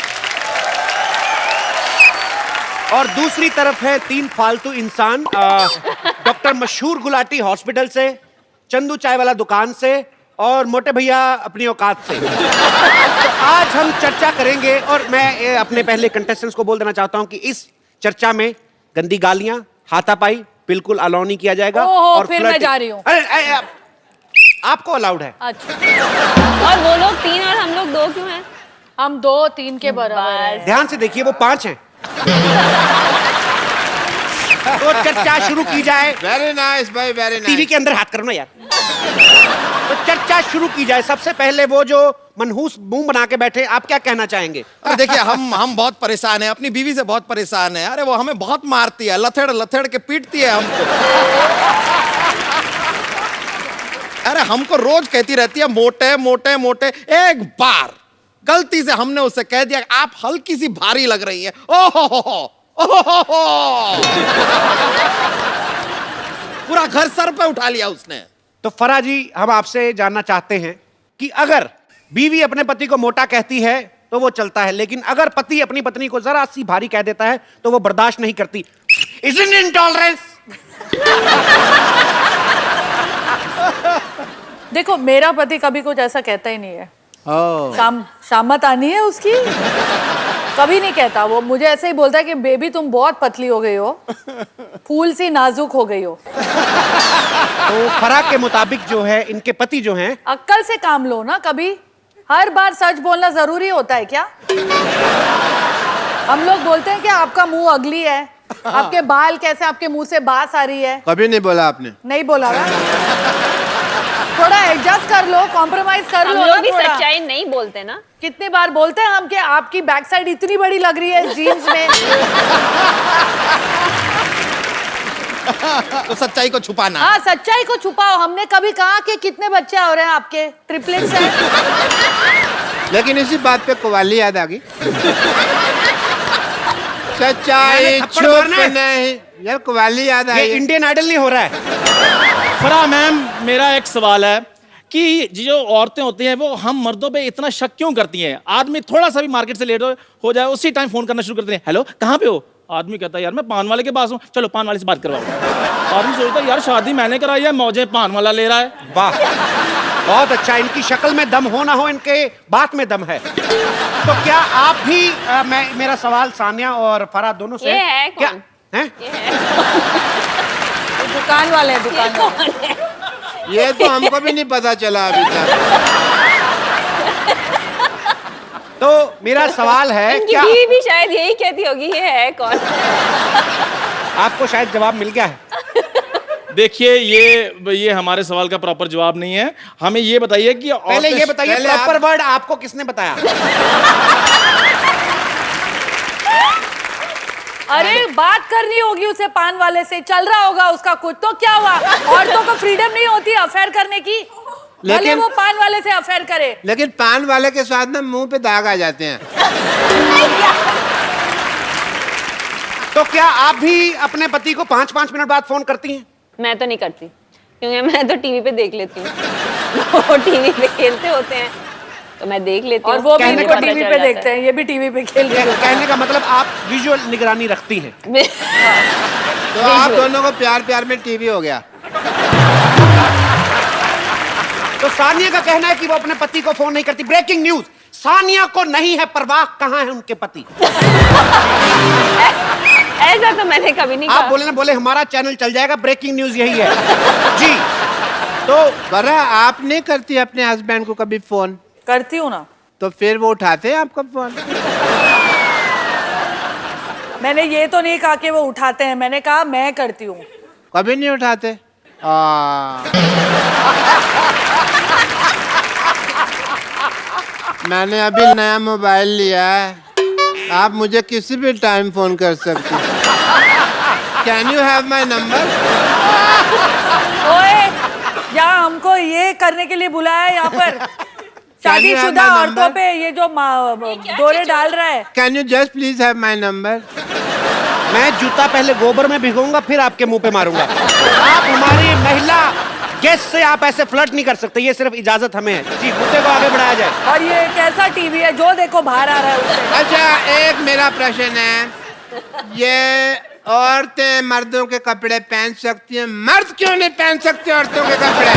और दूसरी तरफ है तीन फालतू इंसान, डॉक्टर मशहूर गुलाटी हॉस्पिटल से, चंदू चाय वाला दुकान से, और मोटे भैया अपनी औकात से। तो आज हम चर्चा करेंगे, और मैं अपने पहले कंटेस्टेंट्स को बोल देना चाहता हूं कि इस चर्चा में गंदी गालियां, हाथापाई बिल्कुल अलाउ नहीं किया जाएगा। ओहो, और फिर मैं flirting- जा रही हूं। अरे, आपको अलाउड है। अच्छा। और वो लोग 3 और हम लोग 2 क्यों हैं? हम 2-3 के बराबर हैं। ध्यान से देखिए, वो 5 हैं। तो चर्चा शुरू की जाए। वेरी नाइस भाई, वेरी टीवी नाइस। के अंदर हाथ करो ना यार। तो चर्चा शुरू की जाए। सबसे पहले वो जो मनहूस मुंह बना के बैठे, आप क्या कहना चाहेंगे? अरे देखिए, हम बहुत परेशान हैं, अपनी बीवी से बहुत परेशान है। अरे वो हमें बहुत मारती है, लथेड़ लथेड़ के पीटती है हमको। अरे हमको रोज कहती रहती है मोटे मोटे मोटे। एक बार गलती से हमने उससे कह दिया आप हल्की सी भारी लग रही है, ओहो पूरा घर सर पे उठा लिया उसने। तो फराह जी, हम आपसे जानना चाहते हैं कि अगर बीवी अपने पति को मोटा कहती है तो वो चलता है, लेकिन अगर पति अपनी पत्नी को जरा सी भारी कह देता है तो वो बर्दाश्त नहीं करती। Isn't it intolerance? देखो, मेरा पति कभी कुछ ऐसा कहता ही नहीं है। शामत आनी है उसकी, कभी नहीं कहता। वो मुझे ऐसे ही बोलता है कि बेबी तुम बहुत पतली हो गई हो, फूल सी नाजुक हो गई हो। तो फराह के मुताबिक जो है, इनके पति जो हैं, अक्ल से काम लो ना। कभी हर बार सच बोलना जरूरी होता है क्या? हम लोग बोलते हैं कि आपका मुंह अगली है, आपके बाल कैसे, आपके मुंह से बास आ रही है। कभी नहीं बोला आपने। नहीं बोला ना। थोड़ा एडजस्ट कर लो, कॉम्प्रोमाइज कर लो। हम लोग ना भी थोड़ा। सच्चाई नहीं बोलते ना। कितनी बार बोलते हैं हम कि आपकी बैक साइड इतनी बड़ी लग रही है जीन्स में। तो सच्चाई को छुपाना। हाँ, सच्चाई को छुपाओ। हमने कभी कहा कि कितने बच्चे हो रहे हैं आपके? ट्रिपलेट्स हैं। लेकिन इसी बात पे कवाली याद आ गई। सच्चाई मैंने थप्पड़ छुप मारना है। नहीं। यार कवाली याद ये आई। इंडियन आइडल नहीं हो रहा है। फराह मैम, मेरा एक सवाल है कि जो औरतें होती हैं वो हम मर्दों पे इतना शक क्यों करती हैं? आदमी थोड़ा सा भी मार्केट से लेट हो जाए, उसी टाइम फोन करना शुरू करते हैं, हेलो कहाँ पे हो? आदमी कहता है यार मैं पान वाले के पास हूँ, चलो पान वाले से बात करवाओ। आदमी सोचता है यार शादी मैंने कराई है, मौजे पान वाला ले रहा है। वाह, बहुत अच्छा। इनकी शक्ल में दम हो ना हो, इनके बात में दम है। तो क्या आप भी मेरा सवाल सानिया और फराह दोनों से ये है क्या कौन? है? दुकान वाले हैं, दुकान वाले। ये तो हमको भी नहीं पता चला अभी तक। तो मेरा सवाल है, इनकी क्या बीवी भी शायद यही कहती होगी ये है कौन? आपको शायद जवाब मिल गया है? देखिए, ये हमारे सवाल का प्रॉपर जवाब नहीं है। हमें ये बताइए कि पहले ये बताइए, पहले प्रॉपर आप- वर्ड आपको किसने बताया? अरे बात करनी होगी उसे पान वाले से, चल रहा होगा उसका कुछ। तो क्या हुआ? औरतों को फ्रीडम नहीं होती अफेयर करने की? भले लेकिन- वो पान वाले से अफेयर करे। लेकिन पान वाले के साथ ना मुंह पे दाग आ जाते हैं। तो क्या आप भी अपने पति को 5-5 मिनट बाद फोन करती हैं? मैं तो नहीं करती, क्योंकि मैं तो टीवी पे देख लेती हूँ। वो टीवी पे खेलते होते हैं तो मैं देख लेती हूँ। और वो भी कहने इनको का टीवी पे देखते हैं, ये भी टीवी पे खेल रहे हैं। कहने का मतलब आप विजुअल निगरानी रखती हैं। तो आप दोनों को प्यार प्यार में टीवी हो गया। तो सानिया का कहना है कि वो अपने पति को फोन नहीं करती। ब्रेकिंग न्यूज, सानिया को नहीं है परवाह कहाँ है उनके पति। ऐसा तो मैंने कभी नहीं आप कहा। बोले ना, बोले हमारा चैनल चल जाएगा, ब्रेकिंग न्यूज यही है। जी तो बरा आप नहीं करती अपने हस्बैंड को कभी फोन? करती हूँ ना। तो फिर वो उठाते हैं आपका फोन? मैंने ये तो नहीं कहा कि वो उठाते हैं, मैंने कहा मैं करती हूँ। कभी नहीं उठाते? मैंने अभी नया मोबाइल लिया है, आप मुझे किसी भी टाइम फोन कर सकती हैं। Can you have my number? ओए, यहाँ हमको ये करने के लिए बुलाया है यहाँ पर। शादीशुदा my औरतों number? पे ये जो दौरे डाल रहा है। Can you just please have my number? मैं जूता पहले गोबर में भिगोऊंगा फिर आपके मुंह पे मारूंगा। आप हमारी महिला गेस्ट से आप ऐसे फ्लर्ट नहीं कर सकते, ये सिर्फ इजाजत हमें है। जी मुद्दे को आगे बढ़ाया जाए। और ये कैसा टीवी है जो देखो बाहर आ रहा है उससे। अच्छा, एक मेरा प्रश्न है, ये औरतें मर्दों के कपड़े पहन सकती हैं, मर्द क्यों नहीं पहन सकते औरतों के कपड़े?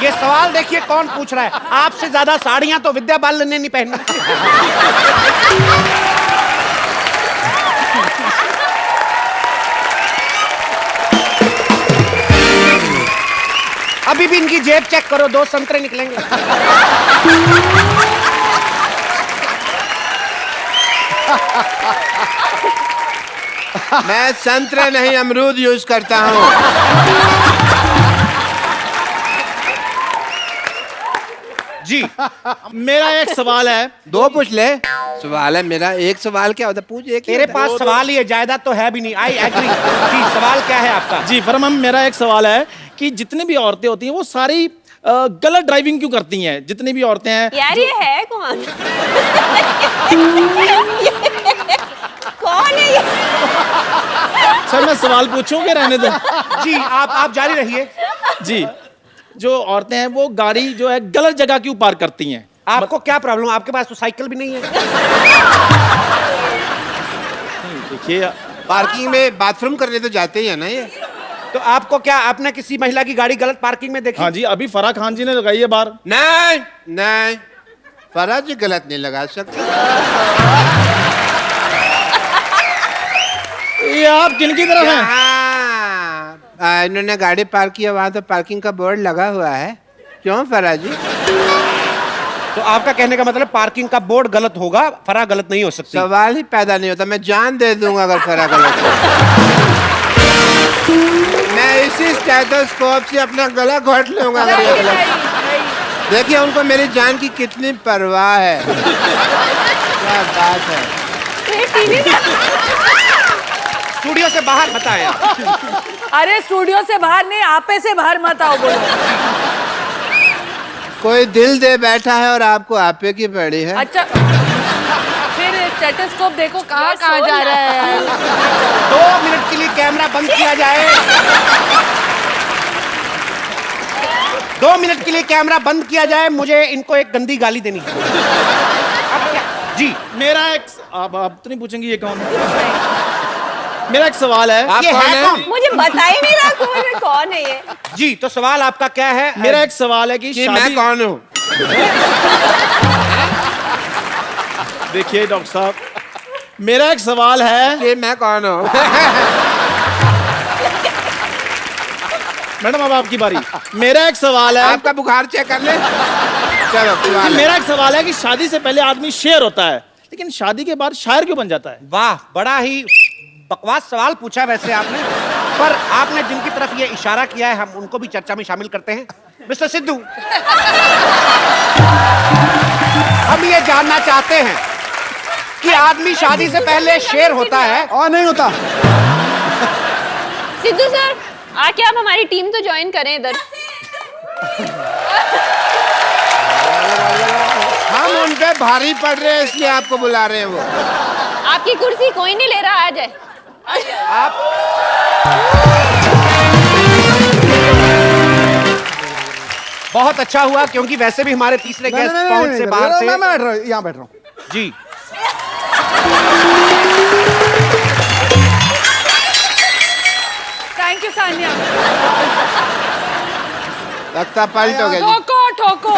ये सवाल देखिए कौन पूछ रहा है। आपसे ज्यादा साड़ियां तो विद्या बालन ने नहीं पहनी। अभी भी इनकी जेब चेक करो, 2 संतरे निकलेंगे। मैं संतरे नहीं अमरूद यूज करता हूँ। जी मेरा एक सवाल है। 2 पूछ ले। सवाल है मेरा, एक सवाल क्या होता है? पूछ एक। तेरे पास सवाल ही है, जायदाद तो है भी नहीं। I agree. जी सवाल क्या है आपका? जी फरमान, मेरा एक सवाल है कि जितनी भी औरतें होती हैं वो सारी गलत ड्राइविंग क्यों करती हैं? जितनी भी औरतें हैं। यार ये है कौन? कौन है ये? सर मैं सवाल पूछूं कि रहने दो? जी आप जारी रहिए। जी, जो औरतें हैं वो गाड़ी जो है गलत जगह क्यों पार्क करती हैं? आपको क्या प्रॉब्लम? आपके पास तो साइकिल भी नहीं है। देखिए, पार्किंग में बाथरूम करने तो जाते ही है ना ये। तो आपको क्या, आपने किसी महिला की गाड़ी गलत पार्किंग में देखी? हाँ जी, अभी फराह खान जी ने लगाई है बार। नहीं नहीं, फराज जी गलत नहीं लगा सकते। ये आप किनकी तरफ हैं? हाँ, इन्होंने गाड़ी पार्क किया, वहां तो पार्किंग का बोर्ड लगा हुआ है। क्यों फराज जी? तो आपका कहने का मतलब पार्किंग का बोर्ड गलत होगा, फराह गलत नहीं हो सकती। सवाल ही पैदा नहीं होता। मैं जान दे दूंगा अगर फराह गलत हो। मैं इसी स्टेथोस्कोप से अपना गला घोट लूंगा अगर ये गलत। देखिए उनको मेरी जान की कितनी परवाह है। क्या बात है। स्टूडियो से बाहर मत आए आप। अरे स्टूडियो से बाहर नहीं, आपे से बाहर मत आओ। बोलो कोई दिल दे बैठा है और आपको आपे की पड़ी है। अच्छा, फिर स्टेथोस्कोप देखो कहाँ कहाँ जा रहा है। 2 मिनट के लिए कैमरा बंद किया जाए। 2 मिनट के लिए कैमरा बंद किया जाए। मुझे इनको एक गंदी गाली देनी है। अब क्या? जी मेरा एक, आप तो नहीं पूछेंगे ये कौन है? मेरा एक सवाल है। आप ये कौन है है? कौन? मुझे बता ही नहीं रहा कौन है ये। जी तो सवाल आपका क्या है? मेरा एक सवाल है कि कि मैं कौन हूँ? देखिए डॉक्टर साहब, मेरा एक सवाल है। कि मैं कौन हूँ? मैडम अब आपकी बारी। मेरा एक सवाल है। आपका बुखार चेक कर ले। चलो सवाल है। मेरा एक सवाल है कि शादी से पहले आदमी शेर होता है, लेकिन शादी के बाद शायर क्यों बन जाता है? वाह, बड़ा ही बकवास सवाल पूछा वैसे आपने, पर आपने जिनकी तरफ ये इशारा किया है हम उनको भी चर्चा में शामिल करते हैं। मिस्टर सिद्धू, हम ये जानना चाहते हैं कि आदमी शादी से पहले शेर होता है और नहीं होता? सिद्धू सर आके आप हमारी टीम तो ज्वाइन करें इधर। हम उन पे भारी पड़ रहे हैं इसलिए आपको बुला रहे हैं वो। आपकी कुर्सी कोई नहीं ले रहा, आ जाए। आप बहुत अच्छा हुआ क्योंकि वैसे भी हमारे तीसरे गेस्ट पहुंच से बाहर थे। मैं बैठ रहा हूँ, यहाँ बैठ रहा हूँ। जी यू सानिया लगता पलट हो गया जी। ठोको ठोको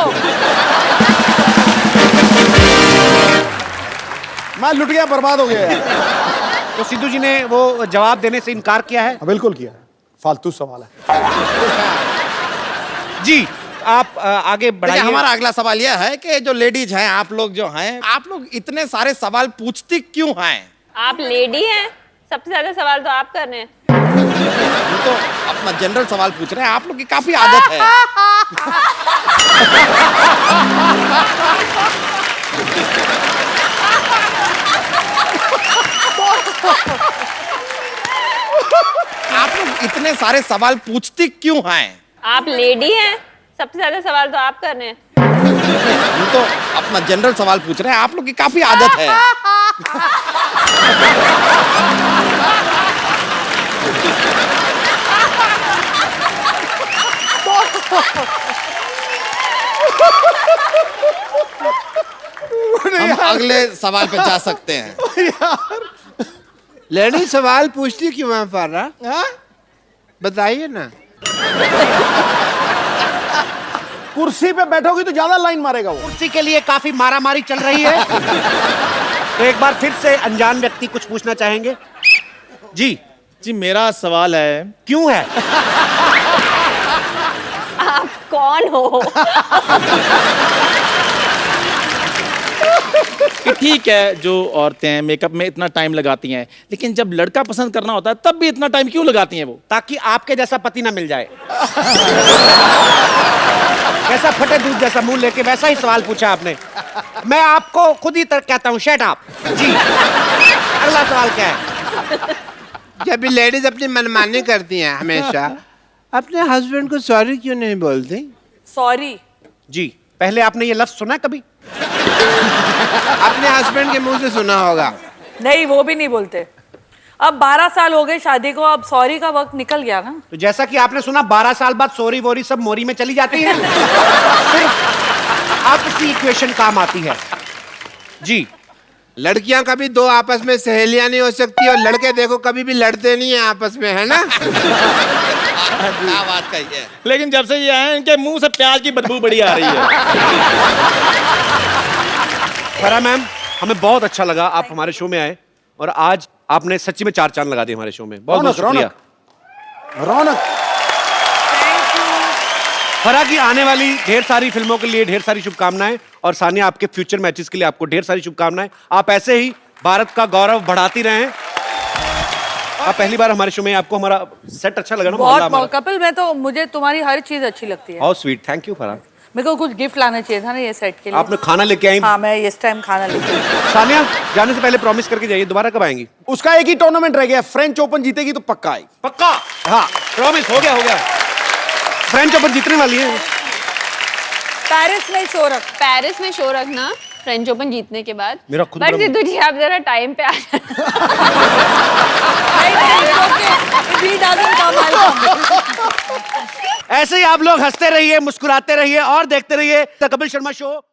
मैं लुट गया, बर्बाद हो गया यार। तो सिद्धू जी ने वो जवाब देने से इनकार किया है। बिल्कुल किया, फालतू सवाल है। जी आप आगे बढ़ाइए। देखिए, हमारा अगला सवाल यह है कि जो लेडीज हैं, आप लोग जो हैं, आप लोग इतने सारे सवाल पूछती क्यों हैं? आप लेडी हैं, सबसे ज्यादा सवाल तो आप कर रहे हैं। हम तो अपना जनरल सवाल पूछ रहे हैं, आप लोग की काफी आदत है। आप लोग इतने सारे सवाल पूछती क्यों हैं? आप लेडी हैं, सबसे ज्यादा सवाल तो आप कर रहे हैं। हम तो अपना जनरल सवाल पूछ रहे हैं, आप लोग की काफी आदत है। हम अगले सवाल पे जा सकते हैं। लेडी सवाल पूछती क्यों है फारा? बताइए ना। कुर्सी पे बैठोगी तो ज्यादा लाइन मारेगा वो। कुर्सी के लिए काफी मारामारी चल रही है। तो एक बार फिर से अनजान व्यक्ति कुछ पूछना चाहेंगे? जी जी मेरा सवाल है, क्यों है? आप कौन हो? कि ठीक है जो औरतें मेकअप में इतना टाइम लगाती हैं, लेकिन जब लड़का पसंद करना होता है तब भी इतना टाइम क्यों लगाती हैं वो? ताकि आपके जैसा पति ना मिल जाए। कैसा फटे दूध जैसा मुंह लेके वैसा ही सवाल पूछा आपने। मैं आपको खुद ही कहता हूँ शट अप। जी अगला सवाल क्या है? जब भी लेडीज अपनी मनमानी करती हैं हमेशा, अपने हस्बैंड को सॉरी क्यों नहीं बोलती? सॉरी जी पहले आपने ये लफ्ज सुना कभी? अपने हस्बैंड के मुंह से सुना होगा। नहीं, वो भी नहीं बोलते। अब 12 साल हो गए शादी को, अब सॉरी का वक्त निकल गया ना। तो जैसा कि आपने सुना 12 साल बाद सोरी वोरी सब मोरी में चली जाती है। सिर्फ आपसी इक्वेशन काम आती है। जी लड़कियां कभी दो आपस में सहेलियां नहीं हो सकती, और लड़के देखो कभी भी लड़ते नहीं है आपस में, है ना? क्या बात कही है। लेकिन जब से ये आए इनके मुंह से प्याज की बदबू बड़ी आ रही है। फरा मैम हमें बहुत अच्छा लगा आप हमारे शो में आए, और आज आपने सच्ची में 4 चांद लगा दिए हमारे शो में। बहुत बहुत शुक्रिया। रौनक। फरा की आने वाली ढेर सारी फिल्मों के लिए ढेर सारी शुभकामनाएं, और सानिया आपके फ्यूचर मैचेस के लिए आपको ढेर सारी शुभकामनाएं। आप ऐसे ही भारत का गौरव बढ़ाती रहें। आप पहली बार हमारे शो में, आपको हमारा सेट अच्छा लगा ना? बहुत कपिल, मैं तो, मुझे तुम्हारी हर चीज अच्छी लगती है। हाउ स्वीट, थैंक यू फरा। मेरे को कुछ गिफ्ट लाना चाहिए था ना ये सेट के लिए। आपने खाना लेके आई? हाँ, मैं इस टाइम खाना लेके आई। सानिया जाने से पहले प्रॉमिस करके जाइए, दोबारा कब आएंगी? उसका एक ही टूर्नामेंट रह गया, फ्रेंच ओपन जीतेगी तो पक्का आएगी। पक्का? हाँ प्रॉमिस हो गया, हो गया। फ्रेंच ओपन जीतने वाली है। पेरिस में शो रख। पेरिस में शो रखना फ्रेंच ओपन जीतने के बाद। मेरा खुद बट सिद्धू जी आप जरा टाइम पे आ जाना। ऐसे ही आप लोग हंसते रहिए, मुस्कुराते रहिए और देखते रहिए द कपिल शर्मा शो।